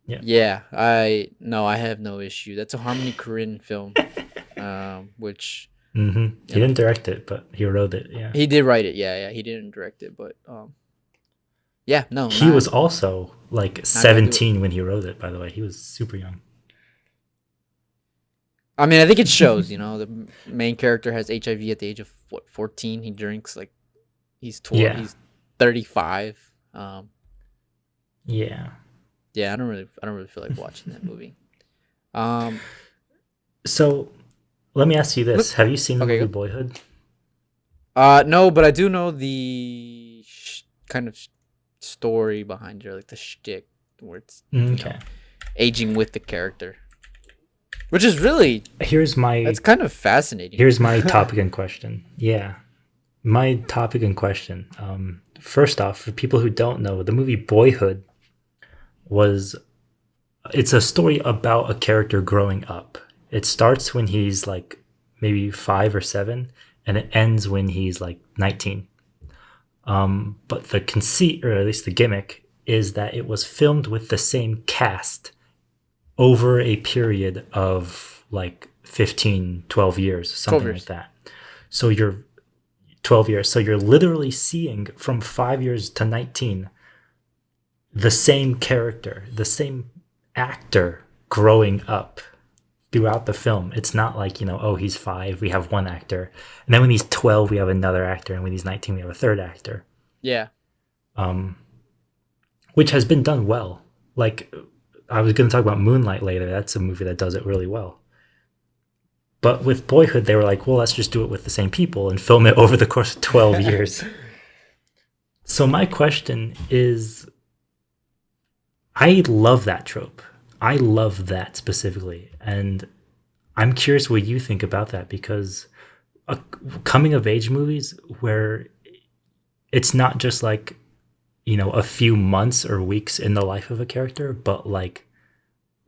Yeah. yeah, I have no issue. That's a Harmony Korine film, which He you know didn't direct it, but he wrote it. Yeah. he did write it. Yeah, yeah, he didn't direct it, but yeah, no, He was also like not gonna do it. 17 when he wrote it, by the way. He was super young. I mean, I think it shows. The main character has HIV at the age of 14. He drinks like he's 12. Yeah. He's 35. Yeah. Yeah, I don't really feel like watching that movie. Um, So let me ask you look, this. Have you seen the okay, movie go. Boyhood? No, but I do know the kind of story behind it, like the shtick, where it's Okay. aging with the character, which is really Here's my that's kind of fascinating. here's my topic in question. Yeah. My topic in question. First off, for people who don't know, the movie Boyhood was it's a story about a character growing up. It starts when he's like maybe 5 or 7, and it ends when he's like 19. But the conceit, or at least the gimmick, is that it was filmed with the same cast over a period of like 15, 12 years, 12 something like years. that. So you're 12 years. So you're literally seeing from 5 years to 19 the same character, the same actor growing up throughout the film. It's not like, oh, he's 5, we have one actor. And then when he's 12, we have another actor. And when he's 19, we have a third actor. Yeah, Which has been done well. Like, I was going to talk about Moonlight later. That's a movie that does it really well. But with Boyhood, they were like, well, let's just do it with the same people and film it over the course of 12 years. So my question is, I love that trope. I love that specifically. And I'm curious what you think about that, because coming of age movies where it's not just like, a few months or weeks in the life of a character, but like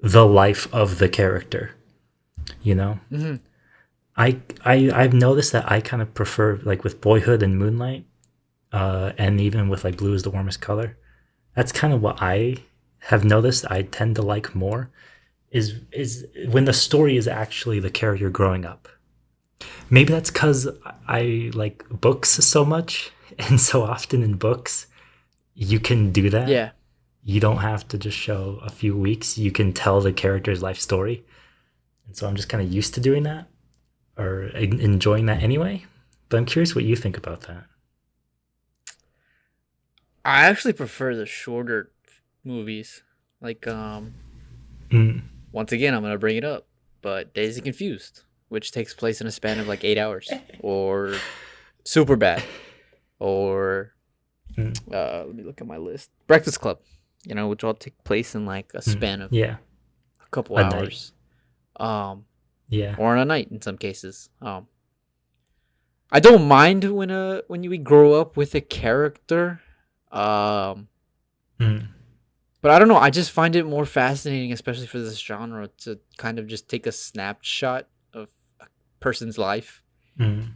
the life of the character, you know? hmm I've noticed that I kind of prefer, like with Boyhood and Moonlight, and even with like Blue is the Warmest Color. That's kind of what I have noticed I tend to like more, is when the story is actually the character growing up. Maybe that's because I like books so much, and so often in books you can do that. yeah. You don't have to just show a few weeks. You can tell the character's life story, and so I'm just kind of used to doing that, or enjoying that anyway. But I'm curious what you think about that. I actually prefer the shorter movies. Like, Mm. once again, I'm gonna bring it up, but Daisy Confused, which takes place in a span of like 8 hours, or Super Bad, or Mm. let me look at my list. Breakfast Club, which all take place in like a span of Yeah, a couple a night. hours, Yeah. or in a night in some cases. I don't mind when you grow up with a character, Mm. but I don't know. I just find it more fascinating, especially for this genre, to kind of just take a snapshot of a person's life. Mm.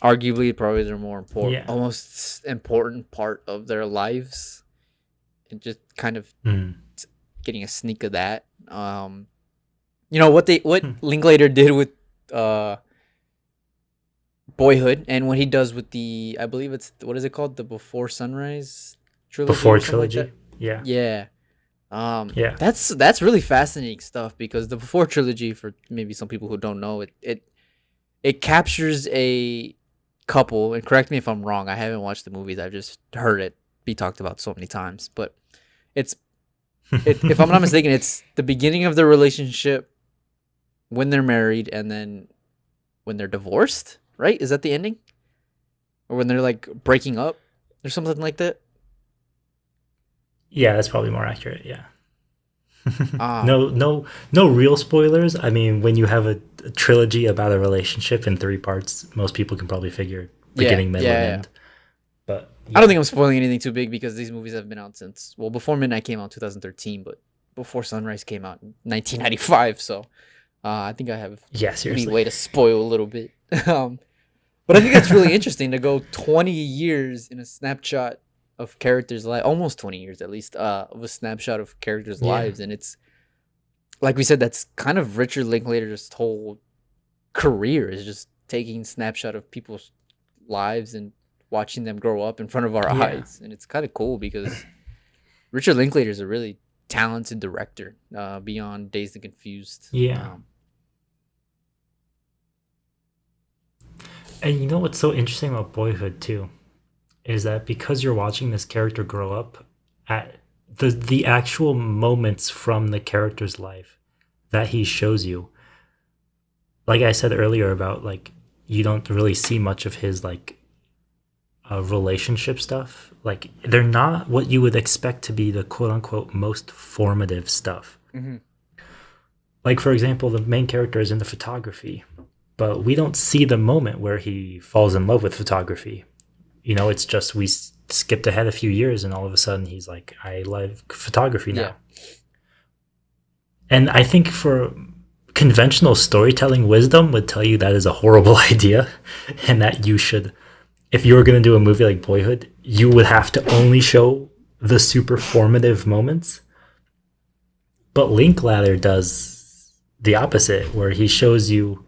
Arguably, probably their more important, Yeah. almost important part of their lives, and just kind of Mm. getting a sneak of that. What Hmm. Linklater did with Boyhood, and what he does with I believe it's, what is it called, the Before Sunrise trilogy, Before or something like trilogy. that. Yeah. Yeah. Yeah. That's really fascinating stuff, because the Before trilogy, for maybe some people who don't know it captures a couple, and correct me if I'm wrong. I haven't watched the movies. I've just heard it be talked about so many times, but if I'm not mistaken, it's the beginning of their relationship, when they're married, and then when they're divorced, right? Is that the ending? Or when they're like breaking up or something like that? Yeah, that's probably more accurate. Yeah. Um No real spoilers. I mean, when you have a trilogy about a relationship in 3 parts, most people can probably figure yeah, beginning, middle, yeah, and yeah. end. But I yeah. don't think I'm spoiling anything too big, because these movies have been out since, well, Before Midnight came out in 2013, but Before Sunrise came out in 1995, so I think I have Yeah, any seriously. way to spoil a little bit. But I think that's really interesting to go 20 years in a snapshot of characters' life, almost 20 years at least, of a snapshot of characters' Yeah. lives, and it's like we said, that's kind of Richard Linklater's whole career is just taking snapshot of people's lives and watching them grow up in front of our Yeah. eyes, and it's kind of cool because Richard Linklater is a really talented director, beyond Dazed and Confused. Yeah. And you know what's so interesting about Boyhood too is that because you're watching this character grow up, at the actual moments from the character's life that he shows you, like I said earlier about like you don't really see much of his like relationship stuff. Like they're not what you would expect to be the quote unquote most formative stuff. Mm-hmm. Like for example, the main character is into photography, but we don't see the moment where he falls in love with photography. You know, it's just we skipped ahead a few years and all of a sudden he's like, I love photography now. Yeah. And I think for conventional storytelling wisdom would tell you that is a horrible idea and that you should, if you were going to do a movie like Boyhood, you would have to only show the super formative moments. But Linklater does the opposite, where he shows you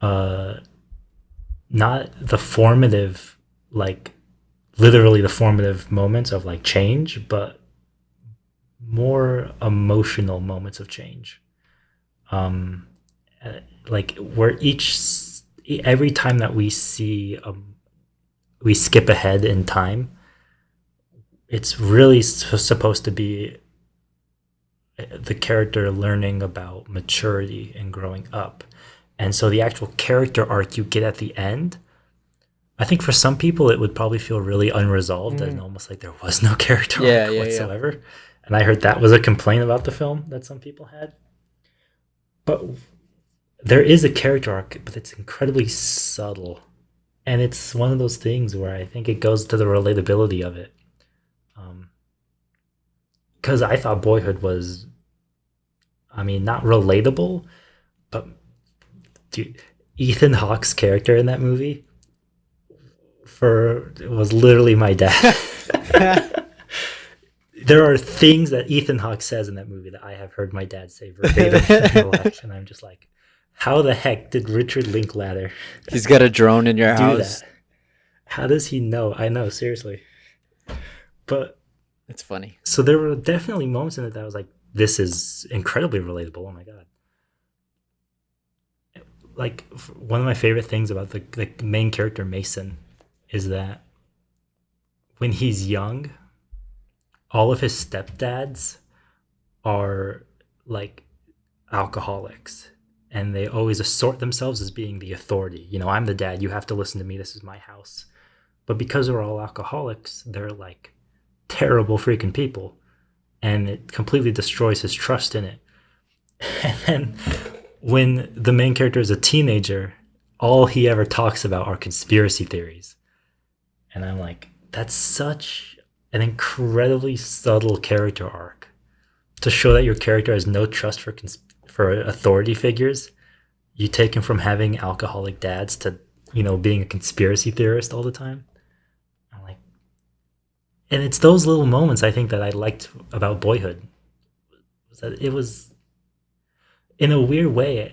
not the formative, like literally the formative moments of like change, but more emotional moments of change. Like where every time that we see we skip ahead in time, it's really supposed to be the character learning about maturity and growing up. And so the actual character arc you get at the end, I think for some people it would probably feel really unresolved and almost like there was no character arc whatsoever. Yeah. And I heard that was a complaint about the film that some people had. But there is a character arc, but it's incredibly subtle. And it's one of those things where I think it goes to the relatability of it. Because I thought Boyhood was, I mean, not relatable, but dude, Ethan Hawke's character in that movie was literally my dad. There are things that Ethan Hawke says in that movie that I have heard my dad say verbatim in real life, and I'm just like, how the heck did Richard Linklater? He's got a drone in your house. That? How does he know? I know, seriously. But it's funny. So there were definitely moments in it that I was like, this is incredibly relatable. Oh my god. Like one of my favorite things about the main character Mason is that when he's young, all of his stepdads are like alcoholics, and they always assort themselves as being the authority. You know, I'm the dad, you have to listen to me, this is my house. But because they're all alcoholics, they're like terrible freaking people, and it completely destroys his trust in it. And then when the main character is a teenager, all he ever talks about are conspiracy theories. And I'm like, that's such an incredibly subtle character arc to show that your character has no trust for authority figures. You take him from having alcoholic dads to, you know, being a conspiracy theorist all the time. I'm like, and it's those little moments I think that I liked about Boyhood. Was that it was, in a weird way,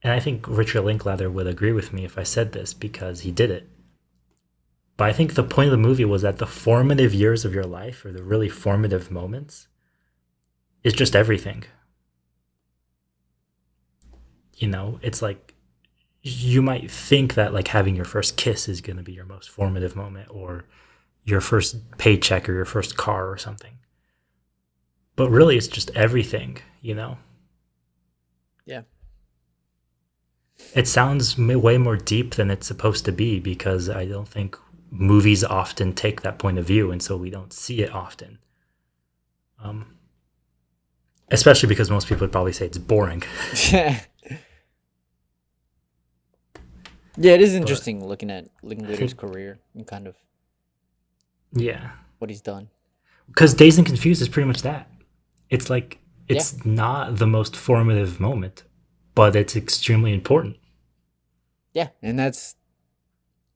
and I think Richard Linklater would agree with me if I said this because he did it. But I think the point of the movie was that the formative years of your life, or the really formative moments, is just everything. You know, it's like you might think that like having your first kiss is going to be your most formative moment, or your first paycheck, or your first car or something. But really it's just everything, you know? Yeah. It sounds way more deep than it's supposed to be because I don't think movies often take that point of view, and so we don't see it often. Especially because most people would probably say it's boring. Yeah, it is interesting looking at Linklater's career and kind of what he's done. Because Dazed and Confused is pretty much that. It's like, it's not the most formative moment, but it's extremely important. Yeah, and that's,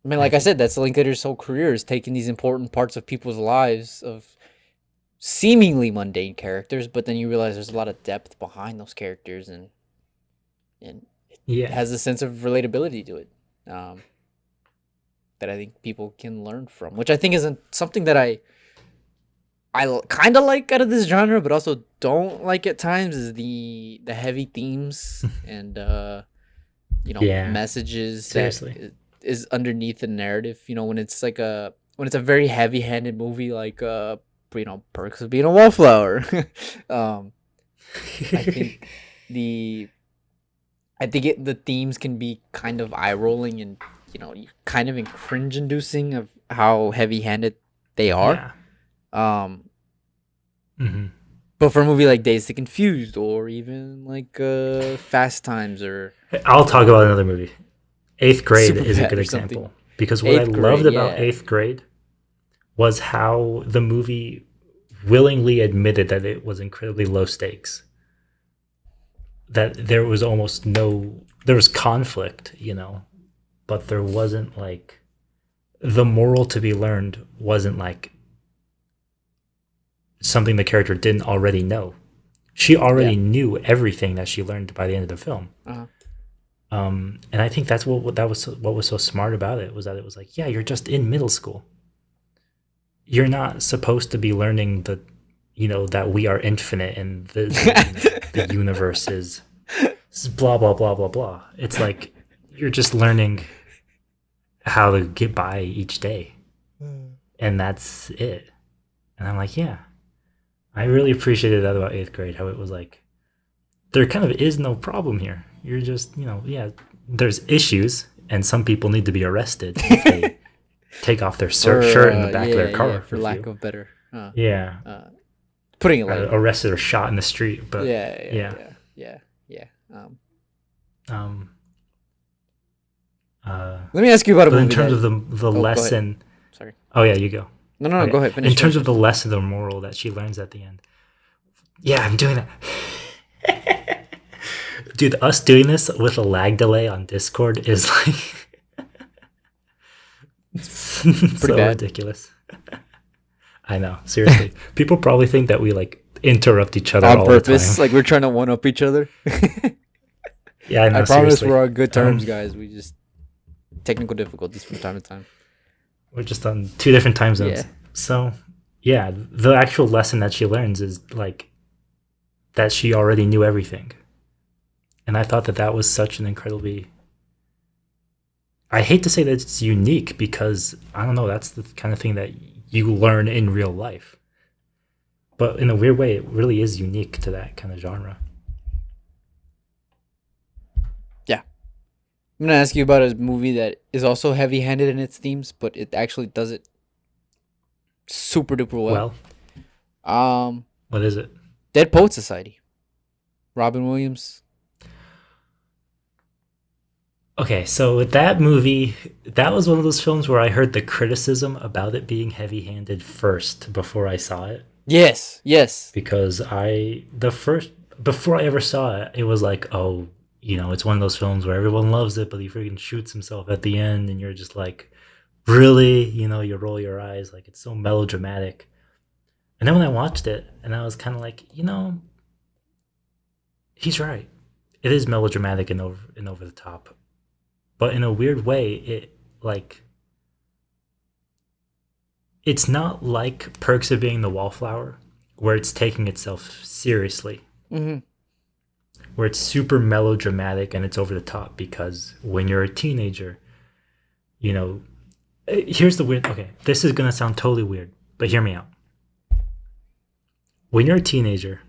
I mean, I like I think, said, that's Linklater's whole career, is taking these important parts of people's lives of seemingly mundane characters, but then you realize there's a lot of depth behind those characters, and it yeah, has a sense of relatability to it, um, that I think people can learn from, which I think isn't something that I kind of like out of this genre, but also don't like at times, is the heavy themes and yeah, messages that seriously. is underneath the narrative. When it's like when it's a very heavy-handed movie, like Perks of Being a Wallflower. um, I think the the themes can be kind of eye rolling, and kind of cringe inducing of how heavy handed they are. Yeah. Um, Hmm. but for a movie like Dazed and Confused, or even like Fast Times, or I'll talk about uh, another movie. Eighth Grade Super is a Bad good or something. example because what I Eighth loved Grade, about yeah, Eighth Grade was how the movie willingly admitted that it was incredibly low stakes. That there was almost no, there was conflict, but there wasn't like the moral to be learned wasn't like something the character didn't already know. She yeah, already knew everything that she learned by the end of the film. uh-huh. And I think that's what was so smart about it was that it was like, yeah, you're just in middle school. You're not supposed to be learning that we are infinite and the universe is blah blah blah blah blah. It's like you're just learning how to get by each day, and that's it. And I'm like, yeah, I really appreciated that about eighth grade. How it was like there kind of is no problem here. You're just yeah. There's issues, and some people need to be arrested if they take off their or shirt in the back of yeah, their yeah, car for with lack you. of better, Yeah, putting it lightly. arrested or shot in the street. But Yeah, yeah, yeah, yeah, yeah, yeah. um, uh, Let me ask you about a but in movie terms that. of the Oh, go ahead. lesson, Sorry. oh yeah, you go. No, no, no. Okay, Go ahead. in Finish. terms Finish. of the Finish. lesson, the moral that she learns at the end. Yeah, I'm doing that. Dude, us doing this with a lag delay on Discord is like Pretty so bad. ridiculous. I know, seriously. People probably think that we like interrupt each other On all the time. purpose, like we're trying to one up each other. Yeah, I I know, promise seriously. we're on good terms, guys. We just technical difficulties from time to time. We're just on two different time Yeah. zones. So, yeah, the actual lesson that she learns is like that she already knew everything. And I thought that that was such an incredibly. I hate to say that it's unique because I don't know, that's the kind of thing that you learn in real life. But in a weird way, it really is unique to that kind of genre. Yeah. I'm gonna ask you about a movie that is also heavy-handed in its themes, but it actually does it super duper well. Well, Um, what is it? Dead Poet Society. Robin Williams. Okay, so with that movie, that was one of those films where I heard the criticism about it being heavy handed first before I saw it. Yes. Yes. Because before I ever saw it, it was like, oh, it's one of those films where everyone loves it, but he freaking shoots himself at the end, and you're just like, really? You roll your eyes, like it's so melodramatic. And then when I watched it, and I was kind of like, he's right. It is melodramatic and over the top, but in a weird way, it's not like Perks of Being the Wallflower, where it's taking itself seriously, Mm-hmm. where it's super melodramatic and it's over the top. Because when you're a teenager, here's the weird. Okay, this is gonna sound totally weird, but hear me out. When you're a teenager,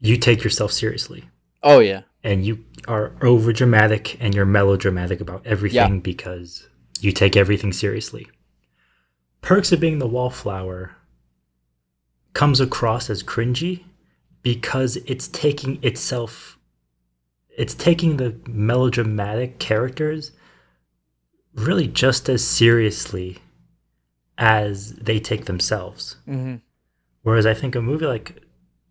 you take yourself seriously. Oh yeah. And you are over dramatic and you're melodramatic about Yeah. everything because you take everything seriously. Perks of Being the Wallflower comes across as cringy because it's taking the melodramatic characters really just as seriously as they take themselves. Mm-hmm. Whereas I think a movie like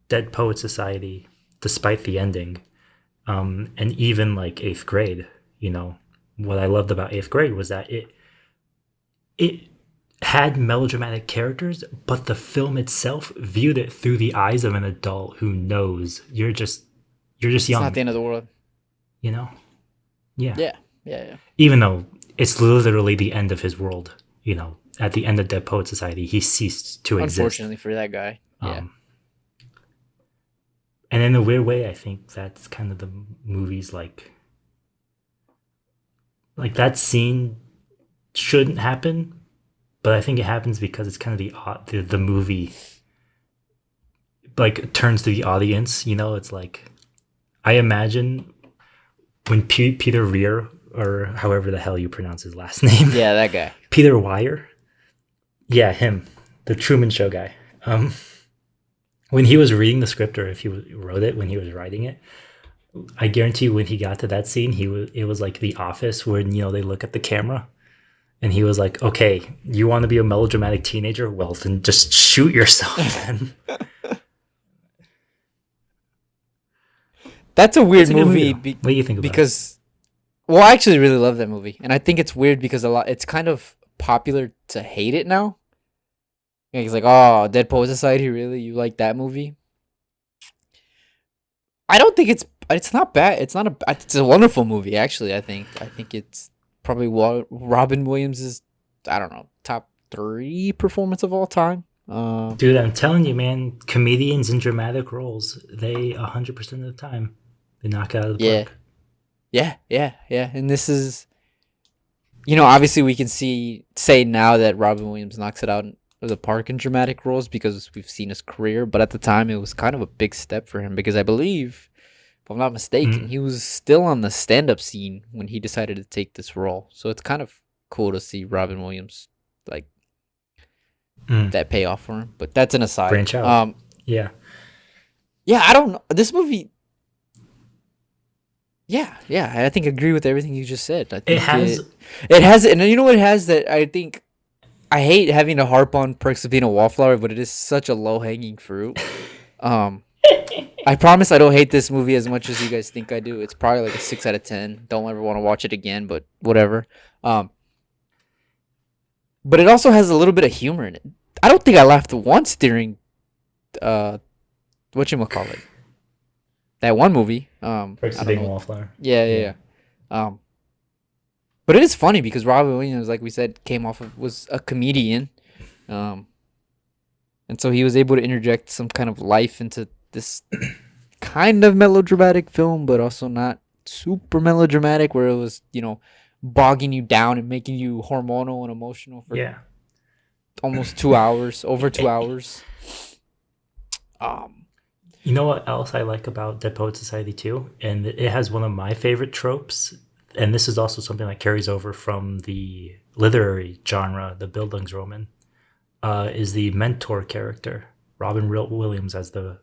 Dead Poet Society, despite the ending, and even like eighth grade, what I loved about Eighth Grade was that it had melodramatic characters, but the film itself viewed it through the eyes of an adult who knows you're just It's not young, the end of the world. you know? Yeah. Yeah, yeah, yeah. Even though it's literally the end of his world, you know, at the end of Dead Poet Society, he ceased to exist. Unfortunately for that guy. Yeah. And in a weird way, I think that's kind of the movie's like that scene shouldn't happen, but I think it happens because it's kind of the movie like turns to the audience. You know, it's like I imagine when Peter Weir, or however the hell you pronounce his last name, Yeah, that guy. Peter Weir, yeah, him, the Truman Show guy. When he was reading the script, or if he wrote it when he was writing it, I guarantee you when he got to that scene, it was like The Office, when, you know, they look at the camera and he was like, okay, you want to be a melodramatic teenager? Well, then just shoot yourself then. That's a weird It's a good movie. movie, what do you think about it? Because, well, I actually really love that movie, and I think it's weird because it's kind of popular to hate it now. Yeah, he's like, oh, Dead Poet Society, really? You like that movie? I don't think it's not bad. It's a wonderful movie, actually. I think it's probably Robin Williams' I don't know, top 3 performance of all time. Dude, I'm telling you, man, comedians in dramatic roles, they 100% of the time, they knock it out of the Yeah. park. Yeah. And this is, obviously we can say now that Robin Williams knocks it out of the park in dramatic roles because we've seen his career, but at the time it was kind of a big step for him because I believe, if I'm not mistaken, he was still on the stand-up scene when he decided to take this role. So it's kind of cool to see Robin Williams like that payoff for him. But that's an aside. Branch out. Yeah. Yeah, I don't know. This movie. Yeah, I think I agree with everything you just said. I think it has, and you know what it has that I think. I hate having to harp on Perks of Being a Wallflower, but it is such a low hanging fruit. I promise I don't hate this movie as much as you guys think I do. It's probably like a 6 out of 10. Don't ever want to watch it again, but whatever. But it also has a little bit of humor in it. I don't think I laughed once during whatchamacallit, that one movie. Perks of Being a Wallflower. Yeah. But it is funny because Robin Williams, like we said, was a comedian. And so he was able to interject some kind of life into this kind of melodramatic film, but also not super melodramatic, where it was, bogging you down and making you hormonal and emotional for almost 2 hours, over 2 hours. You know what else I like about Dead Poet Society too? And it has one of my favorite tropes, and this is also something that carries over from the literary genre, the Bildungsroman, is the mentor character, Robin Williams, as the...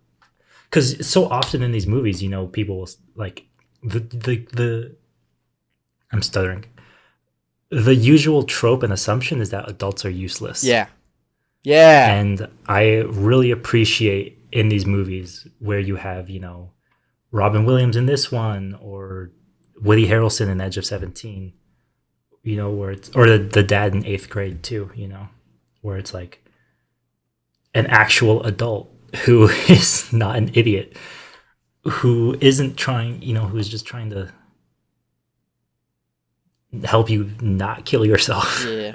Because so often in these movies, people will, like, I'm stuttering. The usual trope and assumption is that adults are useless. Yeah. And I really appreciate in these movies where you have, Robin Williams in this one, or Woody Harrelson in Edge of 17, where it's, or the dad in 8th grade too, where it's like an actual adult who is not an idiot, who isn't trying, who's just trying to help you not kill yourself. Yeah.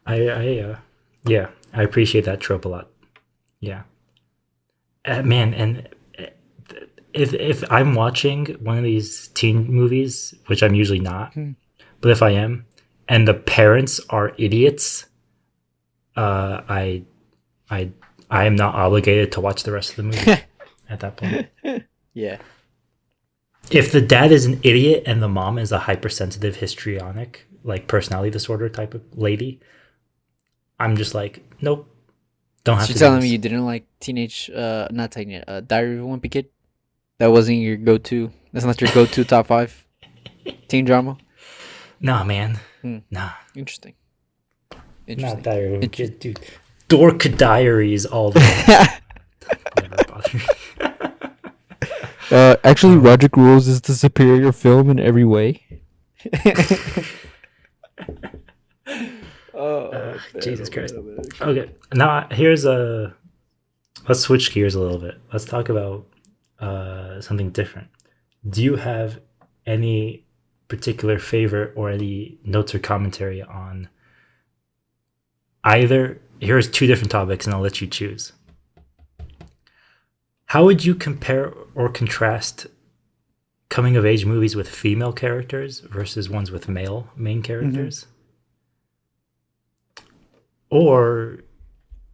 I appreciate that trope a lot. Yeah. Man, and if I'm watching one of these teen movies, which I'm usually not, but if I am, and the parents are idiots, I am not obligated to watch the rest of the movie at that point. Yeah. If the dad is an idiot and the mom is a hypersensitive histrionic, like personality disorder type of lady, I'm just like, nope. Don't have to. You're telling me you didn't like not Teenage, Diary of a Wimpy Kid? That wasn't your go-to. That's not your go-to top 5 teen drama. Nah, man. Nah. Interesting. Not Diary of a Wimpy Kid, dude. Dork Diaries all the way. Never bothered me. Actually, Um, Roger Rules is the superior film in every way. Oh man, Jesus oh man, Christ. oh man. Okay. Okay, now here's a. Let's switch gears a little bit. Let's talk about something different. Do you have any particular favorite or any notes or commentary on either? Here's two different topics, and I'll let you choose. How would you compare or contrast coming of age movies with female characters versus ones with male main Mm-hmm. characters? Or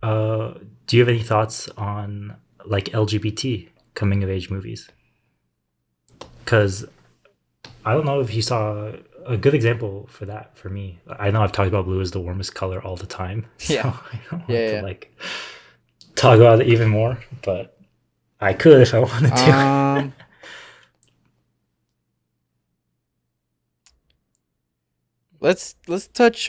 uh, do you have any thoughts on like LGBT coming of age movies? Because I don't know if you saw a good example for that for me. I know I've talked about blue as the warmest color all the time, so Yeah, I don't want to yeah, like talk about it even more, but I could if I wanted to. yeah. Let's touch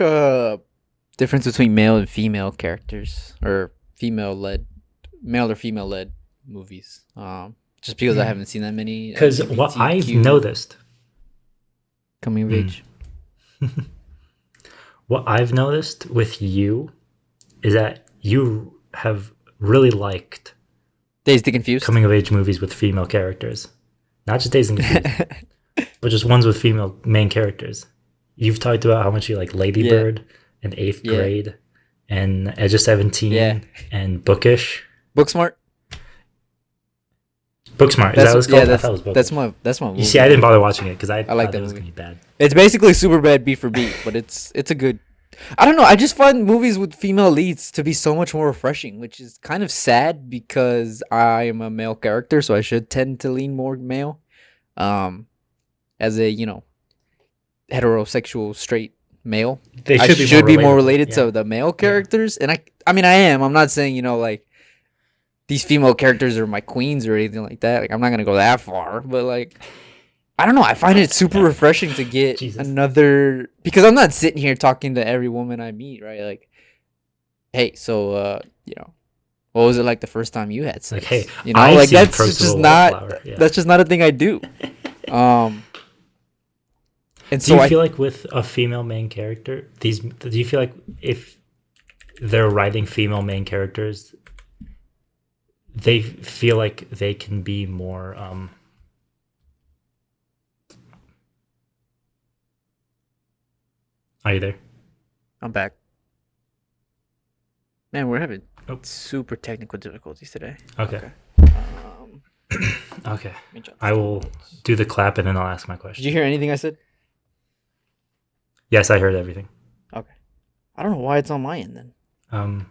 difference between male and female characters or male or female led movies. Just because I haven't seen that many Because what I've LGBTQ noticed, coming of mm, age. what I've noticed with you is that you have really liked Dazed and Confused. coming of age movies with female characters, not just Days and Confused, but just ones with female main characters. You've talked about how much you like Lady Yeah, Bird and Eighth yeah, Grade and Edge of yeah. 17 and Bookish. Booksmart. Booksmart, is that That's what it's yeah. called? I thought it was Bookish. That's my You see, I movie, didn't man. bother watching it because I I like thought that it was movie. going to be bad. It's basically super bad beat for beat, but it's a good. I don't know. I just find movies with female leads to be so much more refreshing, which is kind of sad because I am a male character, so I should tend to lean more male. Um, as a heterosexual straight male, They I should be more should be more relatable. related Yeah. to the male Yeah. characters, and I mean I am. I'm not saying like these female characters are my queens or anything like that. Like I'm not gonna go that far, but like I don't know. I find it super refreshing to get Jesus. another because I'm not sitting here talking to every woman I meet, right? Like, hey, so what was it like the first time you had Like, hey, sex? I've Like seen that's Perks of just a not Wallflower. Yeah. that's just not a thing I do. Um, and Do so you I feel like with a female main character, do you feel like if they're writing female main characters, they feel like they can be more are you there? I'm back. Man, we're having Oh, super technical difficulties today. okay. Okay. Okay. Let me jot this I down. will do the clap and then I'll ask my Did question. you hear anything I said? Yes, I heard everything. Okay. I don't know why it's on my end then. Um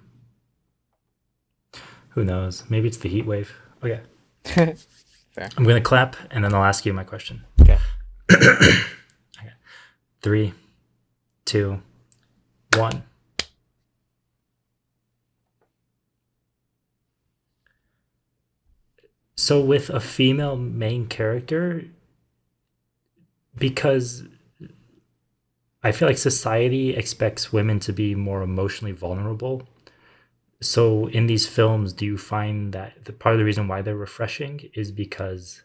who knows? Maybe it's the heat wave. Okay. Fair. I'm gonna clap and then I'll ask you my question. Okay. Okay. 3, 2, 1. So with a female main character, because I feel like society expects women to be more emotionally vulnerable. So in these films, do you find that the part of the reason why they're refreshing is because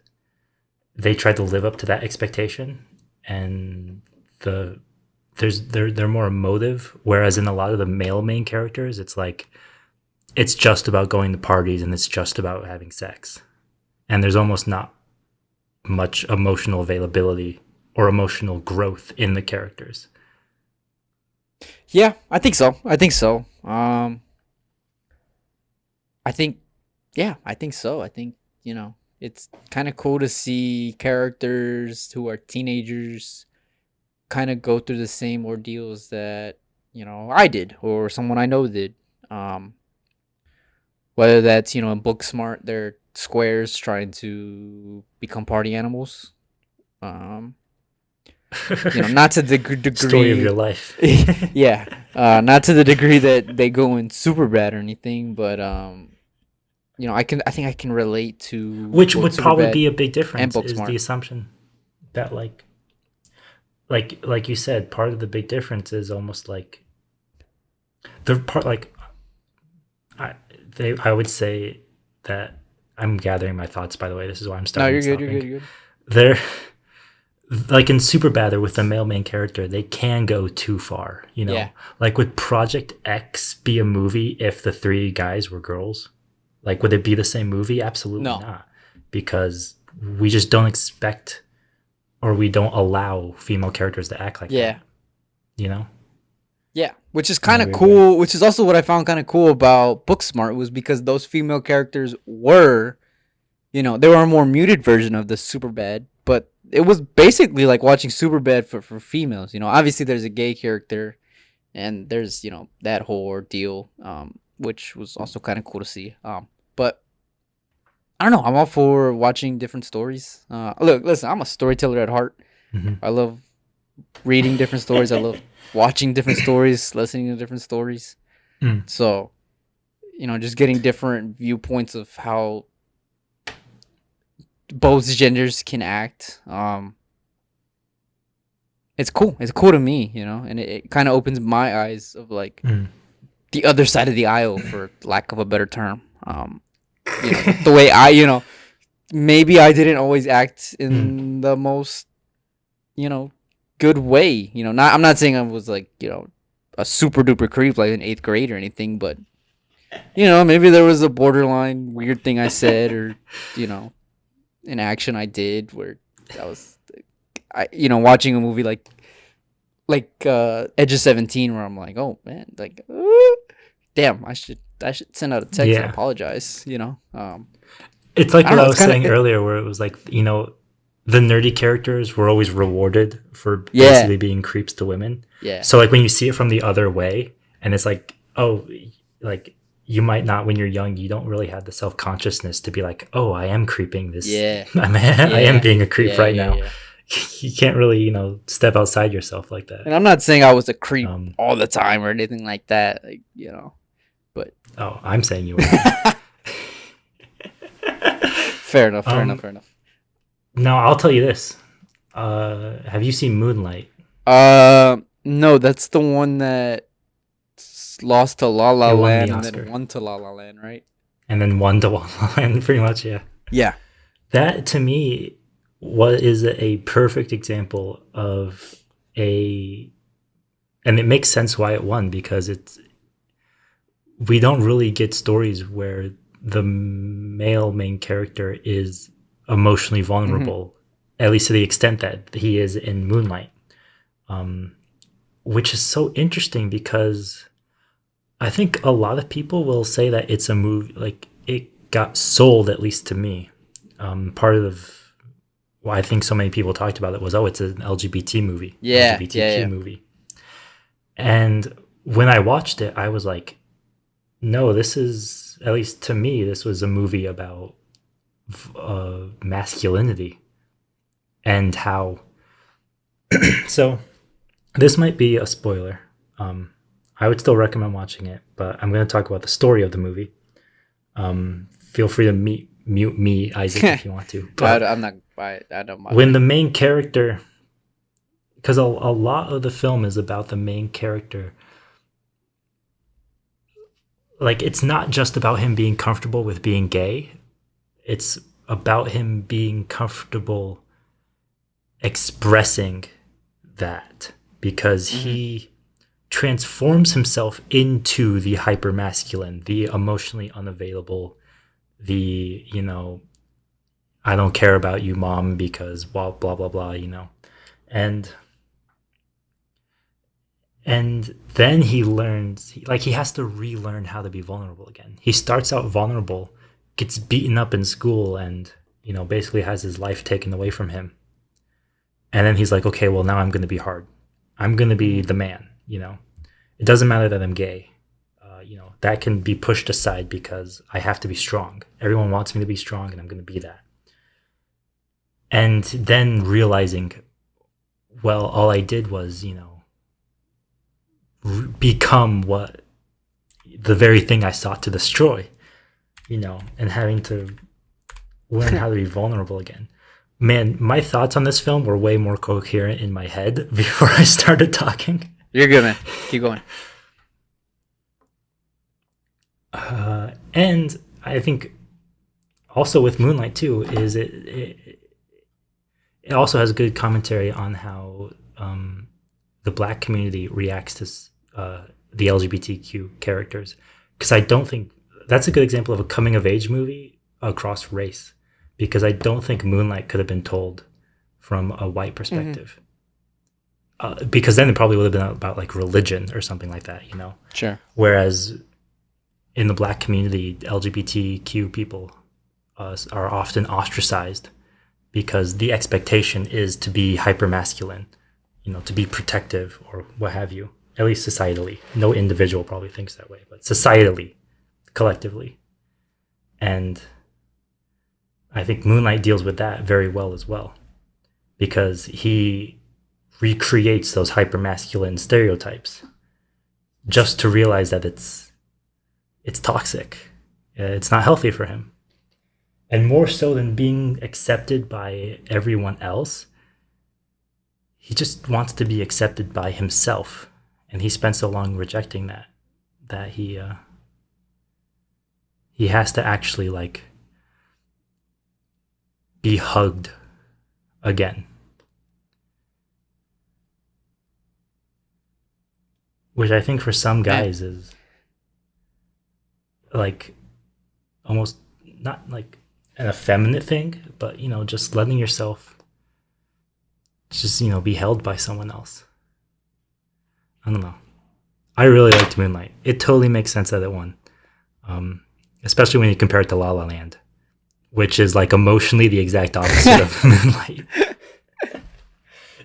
they try to live up to that expectation and they're more emotive, whereas in a lot of the male main characters, it's like it's just about going to parties and it's just about having sex. And there's almost not much emotional availability or emotional growth in the characters. Yeah, I think so. I think, yeah, I think so. I think, it's kind of cool to see characters who are teenagers kind of go through the same ordeals that, I did or someone I know did. Whether that's, in Booksmart, they're squares trying to become party animals. Um, not to the Story of degree, your life. yeah, not to the degree that they go in super bad or anything, but I think I can relate to Which both would probably Superbad be a big and difference is the Booksmart. assumption that like you said, part of the big difference is almost like the part like I would say that I'm gathering my thoughts, by the way. This is why I'm No, starting you're and good. You're stopping. good. You're good. They're like in Superbad or with the male main character, they can go too far, you Yeah. know? Like, would Project X be a movie if the three guys were girls? Like, would it be the same movie? Absolutely No. not. Because we just don't expect or we don't allow female characters to act like Yeah. that, you know? Yeah, which is In a kind of weird way. cool. Which is also what I found kind of cool about Booksmart was because those female characters were, they were a more muted version of the Superbad, but it was basically like watching Superbad for females. Obviously there's a gay character, and there's that whole ordeal, which was also kind of cool to see. But I don't know. I'm all for watching different stories. Look, listen, I'm a storyteller at heart. Mm-hmm. I love reading different stories. I love watching different stories, listening to different stories. Mm. So, just getting different viewpoints of how both genders can act. It's cool. It's cool to me, and it kind of opens my eyes of like Mm. the other side of the aisle, for lack of a better term. The way maybe I didn't always act in the most, good way. I'm not saying I was like, a super duper creep like in 8th grade or anything, but maybe there was a borderline weird thing I said, or an action I did where that was, watching a movie like Edge of 17, where I'm like, oh man, like, damn, I should send out a text and Yeah. apologize. It's like I don't what know. I It's was kind saying of earlier, where it was like, the nerdy characters were always rewarded for yeah, basically being creeps to women. yeah, So like when you see it from the other way, and it's like, oh, like you might not when you're young, you don't really have the self consciousness to be like, oh, I am creeping this. yeah, I am being a creep yeah, right yeah, now. yeah. You can't really, step outside yourself like that. And I'm not saying I was a creep Um, all the time or anything like that, like but oh, I'm saying you were. fair enough, fair enough, fair enough. No, I'll tell you this. Have you seen Moonlight? No, that's the one that lost to La La It won the Land and Oscar. then won to La La Land, right? And then won to La La Land, pretty much, yeah. Yeah. That to me is a perfect example of and it makes sense why it won, because we don't really get stories where the male main character is emotionally vulnerable, at least to the extent that he is in Moonlight, which is so interesting because I think a lot of people will say that it's a movie, like it got sold, at least to me. Part of why I think so many people talked about it was, oh, it's an LGBT movie, Yeah, LGBTQ yeah. movie. And when I watched it, I was like, no, this is, at least to me, this was a movie about masculinity and how. So this might be a spoiler. I would still recommend watching it, but I'm going to talk about the story of the movie. Feel free to mute me, Isaac, if you want to. But I'm not. I don't mind. when the main character, because a lot of the film is about the main character, like it's not just about him being comfortable with being gay. It's about him being comfortable expressing that, because he transforms himself into the hyper masculine, the emotionally unavailable, the I don't care about you, mom, because blah blah blah blah, and then he learns, he has to relearn how to be vulnerable again. He starts out vulnerable, gets beaten up in school, and basically has his life taken away from him. And then he's like, okay, well, now I'm going to be hard. I'm going to be the man. It doesn't matter that I'm gay. That can be pushed aside because I have to be strong. Everyone wants me to be strong, and I'm going to be that. And then realizing, well, all I did was, become what the very thing I sought to destroy, and having to learn how to be vulnerable again. Man, my thoughts on this film were way more coherent in my head before I started talking. You're good, man. Keep going. And I think also with Moonlight too is it also has good commentary on how the black community reacts to the LGBTQ characters. Because I don't think that's a good example of a coming of age movie across race. Because I don't think Moonlight could have been told from a white Hmm. perspective. Because then it probably would have been about like religion or something like that, you know. Sure. Whereas in the black community, LGBTQ people are often ostracized because the expectation is to be hyper masculine, you know, to be protective or what have you. At least societally, no individual probably thinks that way, but societally, collectively, and I think Moonlight deals with that very well as well because he recreates those hyper masculine stereotypes just to realize that it's toxic. It's not healthy for him. And more so than being accepted by everyone else, he just wants to be accepted by himself. And he spent so long rejecting that he has to actually like be hugged again. Which I think for some Yeah. guys is like almost not like an effeminate thing, but you know, just letting yourself just, you know, be held by someone else. I don't know. I really liked Moonlight. It totally makes sense that it won. Um, Especially when you compare it to La La Land, which is like emotionally the exact opposite of Moonlight.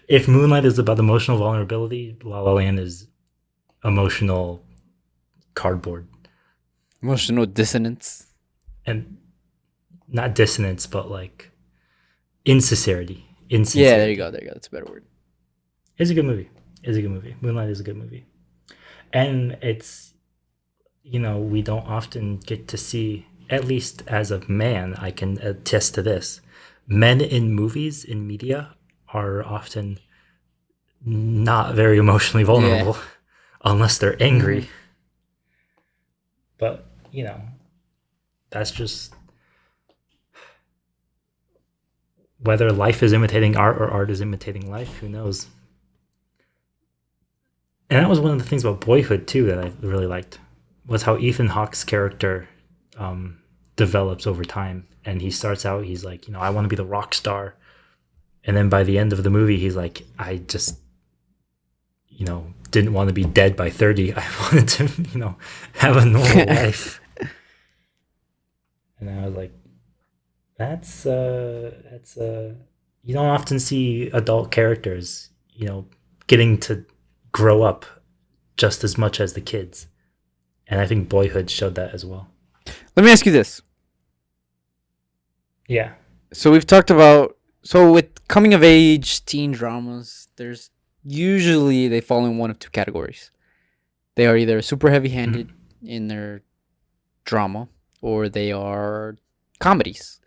If Moonlight is about emotional vulnerability, La La Land is emotional cardboard. Emotional dissonance. And not dissonance, but like insincerity. Yeah, there you Insincerity. go. There you go. That's a better word. It's a good movie. It's a good movie. Moonlight is a good movie. And it's, you know, we don't often get to see, at least as a man, I can attest to this. Men in movies, in media, are often not very emotionally Yeah. vulnerable unless they're Hmm. angry. But, you know, that's just whether life is imitating art or art is imitating life, who knows? And that was one of the things about Boyhood too that I really liked was how Ethan Hawke's character um, develops over time. And he starts out, he's like, you know, I want to be the rock star, and then by the end of the movie, he's like, I just, you know, didn't want to be dead by 30. I wanted to, you know, have a normal life. And I was like, that's you don't often see adult characters, you know, getting to grow up just as much as the kids. And I think Boyhood showed that as well. Let me ask you this. Yeah. So we've talked about with coming of age teen dramas, there's usually they fall in one of two categories. They are either super heavy handed Mhm. in their drama or they are comedies.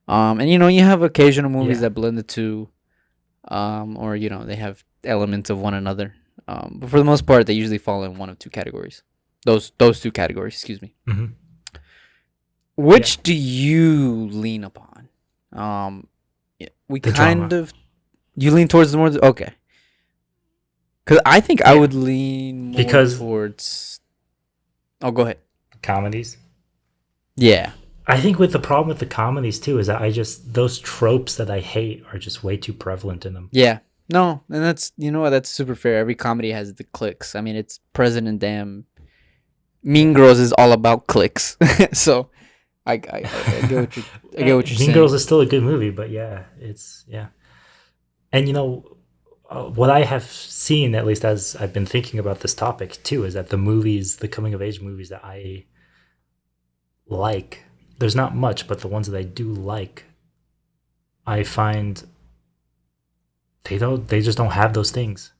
And you have occasional movies Yeah. that blend the two, or they have elements of one another. But for the most part, they usually fall in one of two categories. Those two categories, excuse me. Hmm. Yeah. Which do you lean upon? We The kind drama. of you lean towards the more okay. Because I think I Yeah. would lean more Because towards. Oh, go ahead. comedies. Yeah, I think with the problem with the comedies too is that I just those tropes that I hate are just way too prevalent in them. yeah. No, and that's what, that's super fair. Every comedy has the clicks. I mean, it's President Damn. Mean Yeah. Girls is all about clicks. So I get what you're Mean Girls saying. is still a good movie, but yeah, it's yeah. And you know what I have seen, at least as I've been thinking about this topic too, is that the movies, the coming of age movies that I like, there's not much, but the ones that I do like, I find they just don't have those things.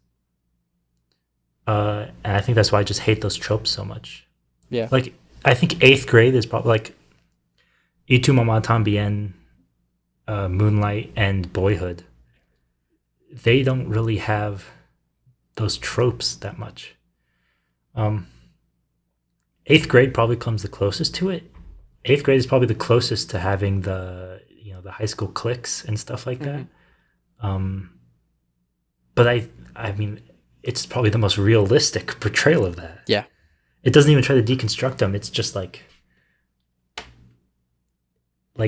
And I think that's why I just hate those tropes so much. Yeah. Like I think eighth grade is probably like Y tu mamá también, Moonlight, and Boyhood. They don't really have those tropes that much. Um, Eighth grade probably comes the closest to it, eighth grade is probably the closest to having the the high school cliques and stuff like Hmm. that. Um, but I mean, it's probably the most realistic portrayal of that. Yeah. It doesn't even try to deconstruct them. It's just like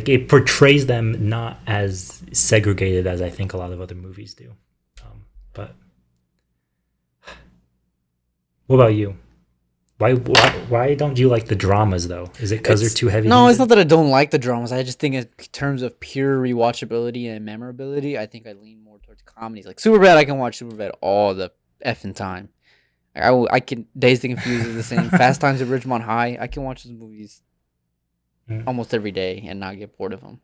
it portrays them not as segregated as I think a lot of other movies do. But what about you? Why don't you like the dramas though? Is it because they're It's too heavy no, it's handed? not that I don't like the dramas. I just think in terms of pure rewatchability and memorability, I think I lean more towards comedies. Like Superbad, I can watch Superbad all the effing time. Like, I can Dazed and Confused is the same. Fast Times at Ridgemont High, I can watch those movies Mm. almost every day and not get bored of them.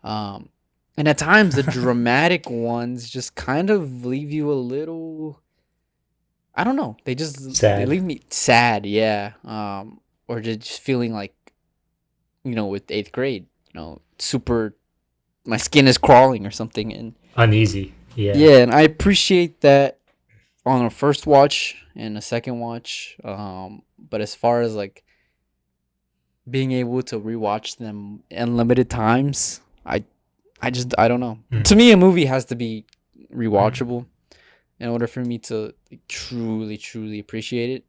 Um, and at times the dramatic ones just kind of leave you a little. I don't know. They Sad. leave me sad, yeah. Or just feeling like with eighth grade, super. My skin is crawling or something, and Uneasy. Yeah. yeah, and I appreciate that on a first watch and a second watch. But as far as like being able to rewatch them unlimited times, I don't know. Mm. To me, a movie has to be Mm. rewatchable in order for me to like, truly, truly appreciate it.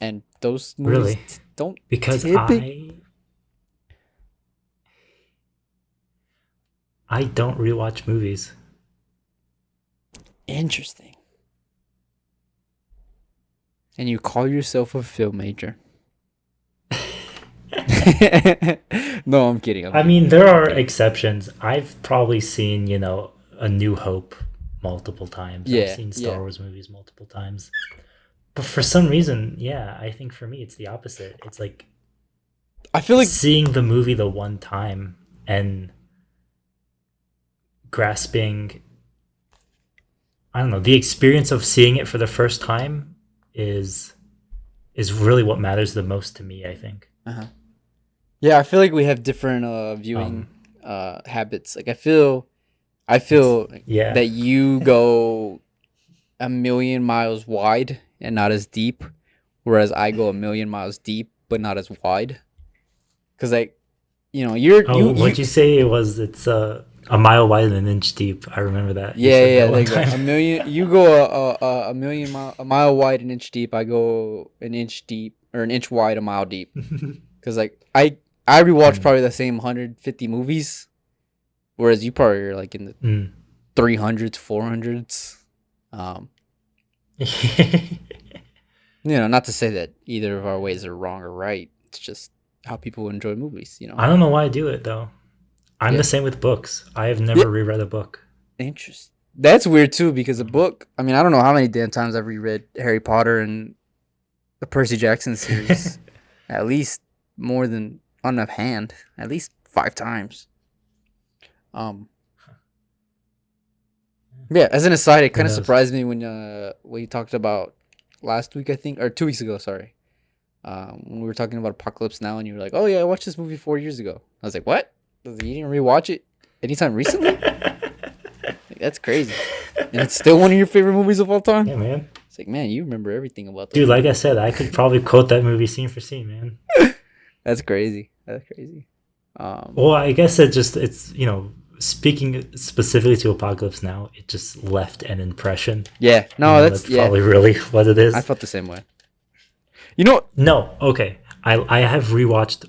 And those movies Really? don't Because typically. I don't rewatch movies. Interesting. And you call yourself a film major? No, I'm kidding. I'm I kidding. mean, there are exceptions. I've probably seen, A New Hope multiple times. I've Yeah, seen yeah. Star Wars movies multiple times. But for some reason, yeah, I think for me it's the opposite. It's like I feel like seeing the movie the one time and grasping, I don't know, the experience of seeing it for the first time is really what matters the most to me, I think. uh yeah, I feel like we have different viewing Um habits. Like I it's feel yeah. that you go a million miles wide and not as deep, whereas I go a million miles deep but not as wide. Cause like you're Oh, you what'd you say it was? It's a mile wide and an inch deep. I remember that. You yeah, said yeah, that there one you go. time. A million. You go a mile wide, an inch deep. I go an inch deep or an inch wide, a mile deep. Cause like I rewatch Mm. probably the same 150 movies, whereas you probably are like in the Mm. 300s, 400s. Um, not to say that either of our ways are wrong or right. It's just how people enjoy movies. I don't know why I do it though. I'm the Yeah. same with books. I have Yeah. never reread a book. Interest. That's weird too because a Um, book. I mean, I don't know how many damn times I've reread Harry Potter and the Percy Jackson series. At least more than on a hand. At least 5 times. Um. Yeah. As an aside, it Who kind of knows? surprised me when we talked about last week, I think, or 2 weeks ago. Sorry. When we were talking about Apocalypse Now, and you were like, "Oh yeah, I watched this movie 4 years ago." I was like, "What? You didn't rewatch it anytime recently? Like, that's crazy." And it's still one of your favorite movies of all time. Yeah, man. It's like, man, you remember everything about those Dude, like I movies. said, I could probably quote that movie scene for scene, man. That's crazy. That's crazy. Well, I guess it's speaking specifically to Apocalypse Now, it just left an impression. Yeah. No, that's That's yeah. probably really what it I is. felt the same way. You know. No, okay. I have rewatched,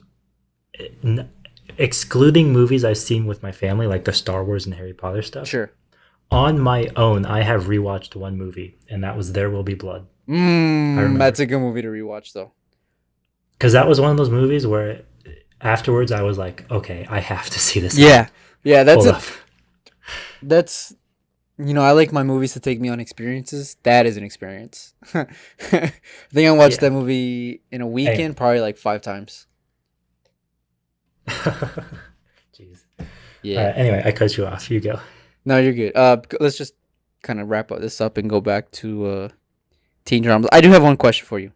n- excluding movies I've seen with my family, like the Star Wars and Harry Potter stuff. Sure. On my own, I have rewatched one movie, and that was There Will Be Blood. I That's remember a good movie to rewatch, though. because that was one of those movies where afterwards I was like, okay, I have to see this again. Yeah. Yeah. That's Hold it. up. That's I like my movies to take me on experiences. That is an experience. I think I watched Yeah. that movie in a Hey. weekend, probably like 5 times. Jeez. Yeah. Anyway, I cut you off. You go. No, you're good. Let's just kind of wrap this up and go back to teen dramas. I do have one question for you,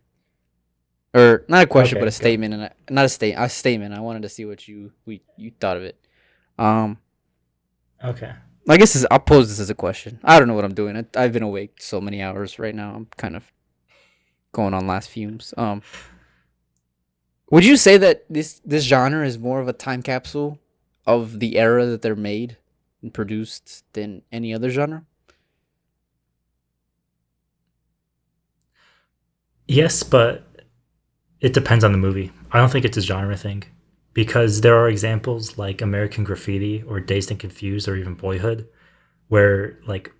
or not a question, but Okay, a go. statement, and not a statement. I wanted to see what you thought of it. Um, Okay. I guess I'll pose this as a question. I don't know what I'm doing. I've been awake so many hours right now. I'm kind of going on last fumes. Would you say that this genre is more of a time capsule of the era that they're made and produced than any other genre? Yes, but it depends on the movie. I don't think it's a genre thing because there are examples like American Graffiti or Dazed and Confused or even Boyhood where like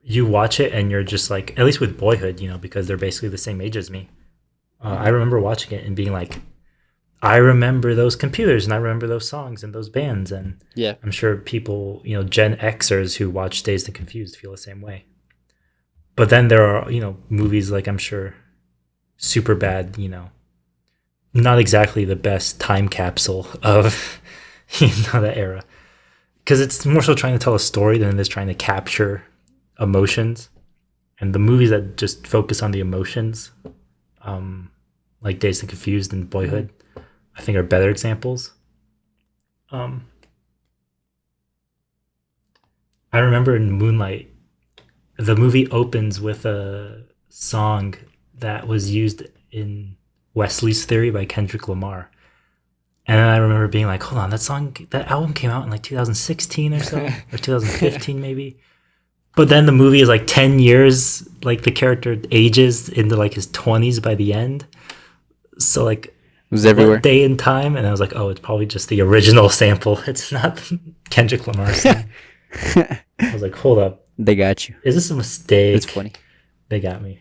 you watch it and you're just like, at least with Boyhood, because they're basically the same age as me. I Hmm. remember watching it and being like, I remember those computers and I remember those songs and those bands. And Yeah. I'm sure people, Gen Xers who watch Dazed and Confused feel the same way. But then there are, movies like I'm sure Super Bad, not exactly the best time capsule of, that era. Because it's more so trying to tell a story than it is trying to capture emotions. And the movies that just focus on the emotions, um, like Dazed and Confused and Hmm. Boyhood, I think are better examples. Um, I remember in Moonlight, the movie opens with a song that was used in Wesley's Theory by Kendrick Lamar. And then I remember being like, hold on, that album came out in like 2016 or so, or 2015 maybe. But then the movie is like 10 years, like the character ages into like his 20s by the end. So, like, Was what everywhere. day and time? And I was like, oh, it's probably just the original sample. It's not Kendrick Lamar's song. I was like, hold up. They got you. Is this a It's mistake? funny. They got me.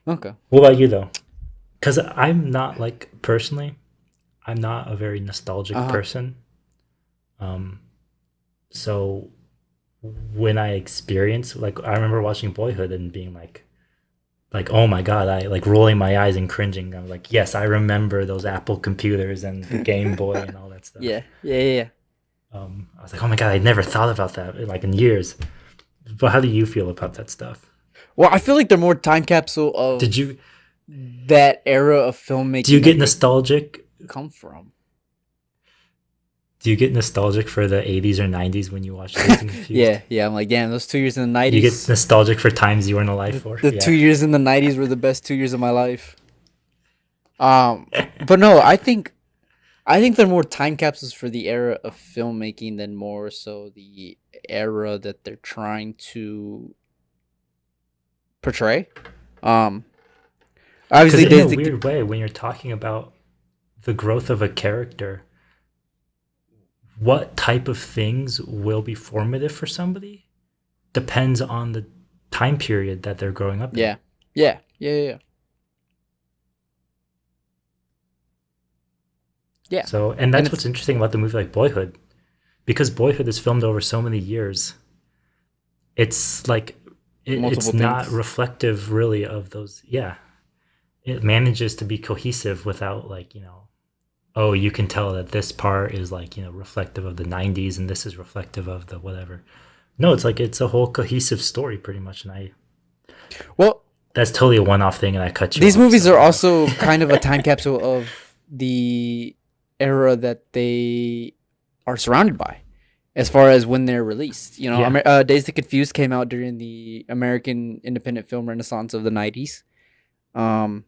Okay. What about you, though? Because I'm not like, personally, I'm not a very nostalgic Uh huh. person. Um, so when I experience, like, I remember watching Boyhood and being like, oh my god, I like rolling my eyes and cringing. I'm like, yes, I remember those Apple computers and the Game Boy and all that stuff. Yeah. Yeah. Yeah. Yeah. I was like, oh my god, I never thought about that like in years. But how do you feel about that stuff? Well, I feel like they're more time capsule Did of you that era of do you filmmaking get that they nostalgic? come from. Do you get nostalgic for the 80s or 90s when you watch Dazed and Confused? Yeah. Yeah. I'm like, damn, those 2 years in the You get '90s. nostalgic for times you weren't alive The, for? the two Yeah. years in the '90s were the best 2 years of my life. But no, I think they're more time capsules for the era of filmmaking than more so the era that they're trying to portray. Um, Because Obviously, in a there's the weird way, when you're talking about the growth of a character, what type of things will be formative for somebody depends on the time period that they're growing up in. yeah, yeah, yeah, yeah, yeah, So, and and that's it's what's interesting about the movie like Boyhood, because Boyhood is filmed over so many years. It's like it's multiple not things. reflective really of those. Yeah, it manages to be cohesive without like oh, you can tell that this part is like reflective of the 90s and this is reflective of the whatever. No, it's like it's a whole cohesive story pretty much, and I Well, that's totally a one-off thing, and I cut you these off. movies So are also kind of a time capsule of the era that they are surrounded by, as far as when they're released. yeah, Days to Confused came out during the American independent film renaissance of the '90s. Um,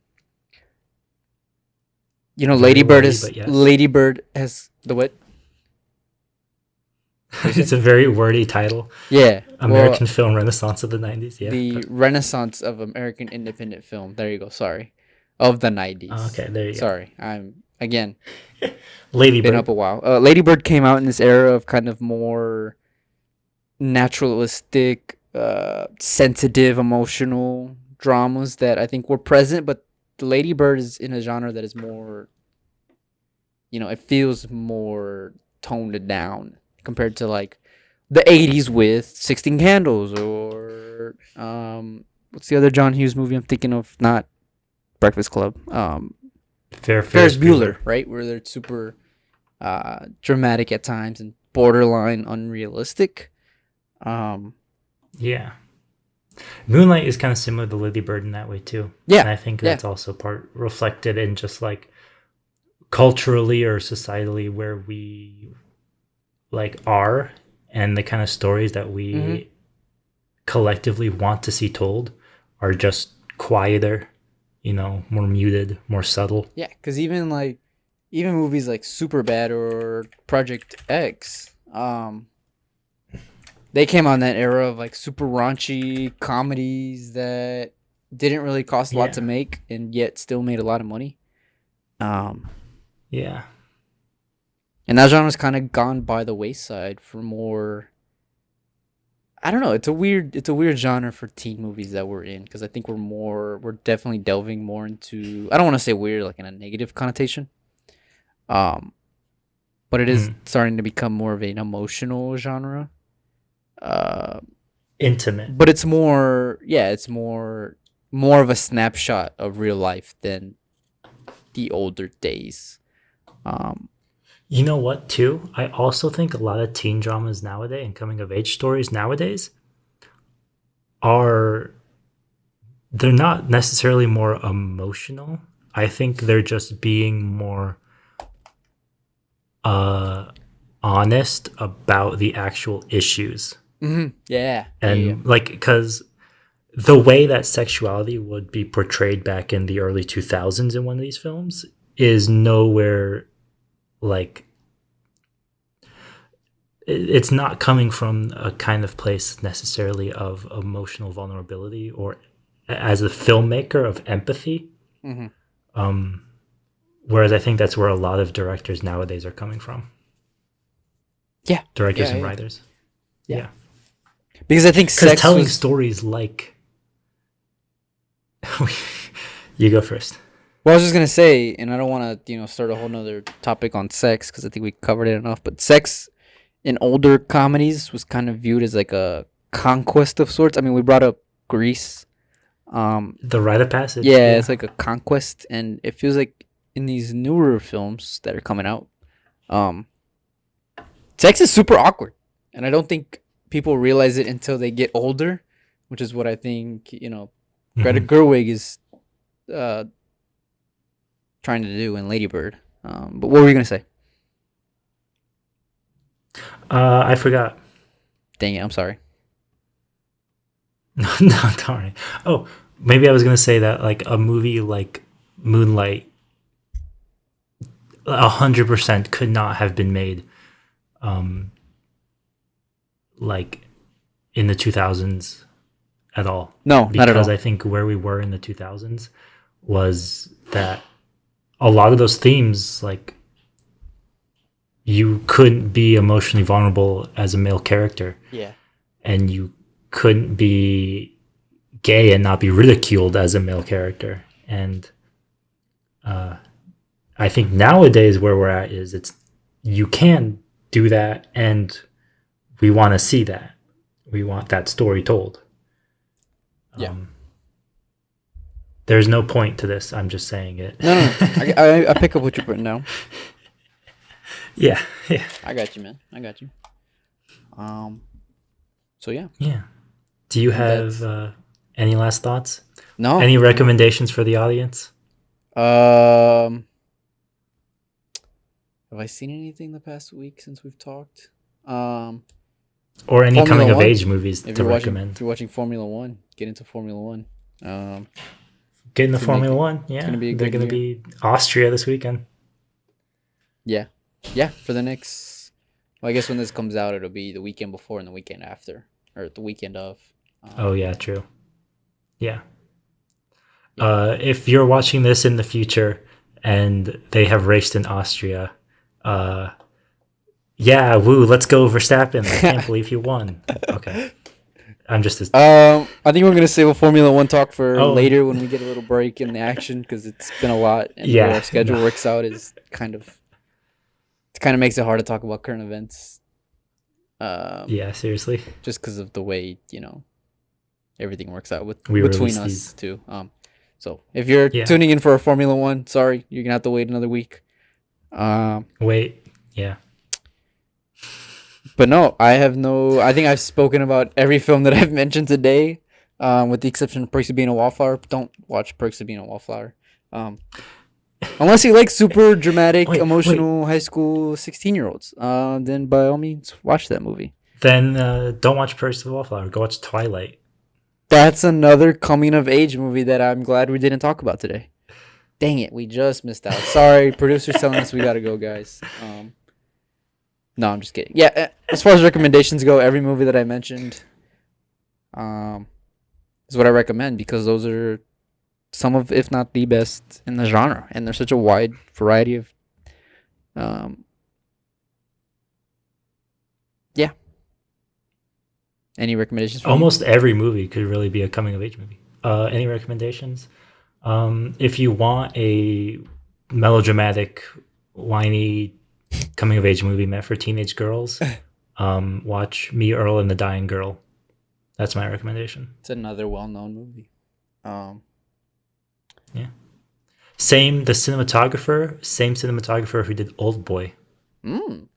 very wordy, but yes, Lady Bird has the what? What you say? it's a very wordy title. Yeah. Well, American film renaissance of the 90s. Yeah, the but renaissance of American independent film. There you go. Sorry, of the '90s. okay, there you Sorry, I'm again go. Lady been up Bird. a while. Lady Bird came out in this era of kind of more naturalistic, sensitive, emotional dramas that I think were present, but the Lady Bird is in a genre that is more, it feels more toned down compared to like the '80s with 16 Candles or what's the other John Hughes movie I'm thinking of? Not Breakfast Club. Ferris Ferris Bueller, Bueller. right? Where they're super dramatic at times and borderline unrealistic. Um, Yeah, Moonlight is kind of similar to Lady Bird in that way too, yeah, and I think yeah. that's also part reflected in just like culturally or societally where we like are and the kind of stories that Mm-hmm. we collectively want to see told are just quieter more muted, more subtle. Yeah, because even movies like Superbad or Project X, they came on that era of like super raunchy comedies that didn't really cost a lot to Yeah. make and yet still made a lot of money. Um, Yeah. and that genre's kind of gone by the wayside for more. I don't know. It's a weird genre for teen movies that we're in because I think we're definitely delving more into. I don't want to say weird like in a negative connotation. Um, but it is Mm. starting to become more of an emotional genre. Uh, Intimate. but it's more, yeah, it's more of a snapshot of real life than the older days. Um, You know what, too? I also think a lot of teen dramas nowadays and coming of age stories nowadays are they're not necessarily more emotional. I think they're just being more uh honest about the actual issues. yeah, yeah, And like cuz the way that sexuality would be portrayed back in the early 2000s in one of these films is nowhere like it's not coming from a kind of place necessarily of emotional vulnerability or as a filmmaker of empathy. hmm Um, whereas I think that's where a lot of directors nowadays are coming from. yeah, Directors yeah, and yeah, writers. yeah. Yeah. Because I think Because sex telling was. stories like. You go first. Well, I was just gonna say, and I don't want to, start a whole nother topic on sex because I think we covered it enough. But sex in older comedies was kind of viewed as like a conquest of sorts. I mean, we brought up Grease. The rite of passage. Yeah, Yeah. it's like a conquest, and it feels like in these newer films that are coming out, um, sex is super awkward, and I don't think people realize it until they get older, which is what I think Greta Mhm. Gerwig is uh trying to do in Lady Bird. But what were you gonna say? I forgot. Dang it, I'm sorry. No, don't worry. Oh, maybe I was gonna say that like a movie like Moonlight, 100% could not have been made, um, like in the 2000s at all, No, not at because all. I think where we were in the 2000s was that a lot of those themes, like you couldn't be emotionally vulnerable as a male character, Yeah. and you couldn't be gay and not be ridiculed as a male character. And uh, I think nowadays where we're at is it's you can do that, and we want to see that. We want that story told. Yeah. Um, there's no point to this. I'm just saying it. No, no, no. I pick up what you're putting down. Yeah, yeah, I got you, man. I got you. Um. So yeah. yeah. Do you And have that's any last thoughts? no. Any No. recommendations for the audience? Um. Have I seen anything the past week since we've talked? Um. Or any Formula coming of One. age movies If to you're watching, if recommend? you're watching Formula One, get into Formula One. Get in the To make Formula it. One. It's Yeah, gonna be a they're good going to year. be Austria this weekend. Yeah. Yeah. For the next. Well, I guess when this comes out, it'll be the weekend before and the weekend after, or the weekend of. Oh, yeah, true. Yeah. Yeah. If you're watching this in the future and they have raced in Austria, uh, yeah, woo, let's go Verstappen. I can't believe he won. Okay. I'm just a, I think we're gonna save a Formula One talk for oh, later when we get a little break in the action because it's been a lot, and the way our yeah. schedule No. works out is it kind of makes it hard to talk about current events. Yeah, seriously. Just because of the way everything works out with We between release us these. too. So if you're Yeah. tuning in for a Formula One, sorry, you're gonna have to wait another week. Wait. Yeah. But no, I have no. I think I've spoken about every film that I've mentioned today, with the exception of Perks of Being a Wallflower. Don't watch Perks of Being a Wallflower, um, unless you like super dramatic, Wait. emotional high school 16-year-olds. Then by all means, watch that movie. Then don't watch Perks of the Wallflower. Go watch Twilight. That's another coming of age movie that I'm glad we didn't talk about today. Dang it, we just missed out. Sorry, producer's telling us we gotta go, guys. No, I'm just kidding. Yeah, as far as recommendations go, every movie that I mentioned is what I recommend because those are some of, if not the best in the genre, and there's such a wide variety of yeah. Any recommendations from Almost every movie could really be a coming of age movie. Any recommendations? If you want a melodramatic, whiny coming of age movie meant for teenage girls, watch Me, Earl, and the Dying Girl. That's my recommendation. It's another well-known movie. Yeah. Same cinematographer who did Old Boy,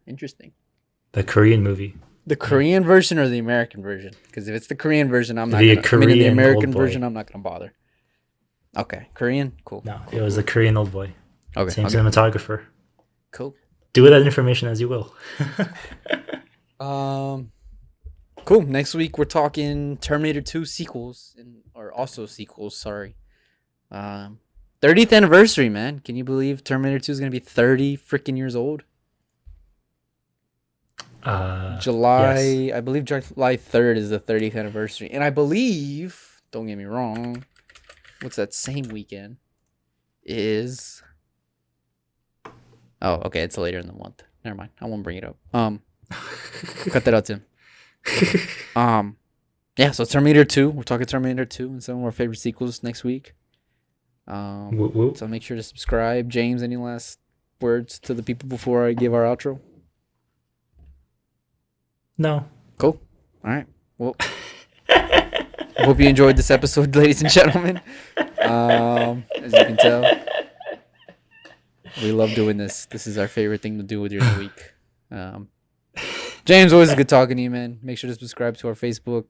Interesting. the Korean movie. The Korean version or the American version? Because if it's the Korean version, I'm not The gonna. I mean, in the Korean American Old Boy. version, I'm not gonna bother. Okay, Korean, cool. No, it was the Korean Old Boy. Okay, Same okay. cinematographer. Cool. Do with that information as you will. Cool. Next week we're talking Terminator 2 sequels or also sequels. Sorry. 30th anniversary, man. Can you believe Terminator 2 is gonna be 30 freaking years old? July, yes. I believe July 3rd is the 30th anniversary, and I believe, don't get me wrong, what's that same weekend? Is oh, okay, it's later in the month. Never mind, I won't bring it up. Cut that out, Tim. Yeah, so Terminator 2. We're talking Terminator 2 and some of our favorite sequels next week. Whoop, whoop. So make sure to subscribe. James, any last words to the people before I give our outro? No. Cool. All right. Well, hope you enjoyed this episode, ladies and gentlemen. As you can tell, we love doing this. This is our favorite thing to do during the week. James, always good talking to you, man. Make sure to subscribe to our Facebook,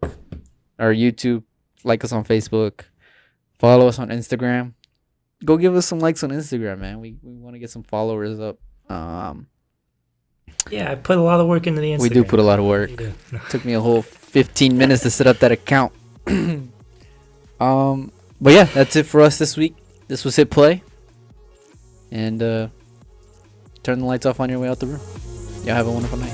our YouTube. Like us on Facebook. Follow us on Instagram. Go give us some likes on Instagram, man. We want to get some followers up. Yeah, I put a lot of work into the Instagram. We do put a lot of work. Took me a whole 15 minutes to set up that account. But yeah, that's it for us this week. This was Hit Play. And turn the lights off on your way out the room. Y'all have a wonderful night.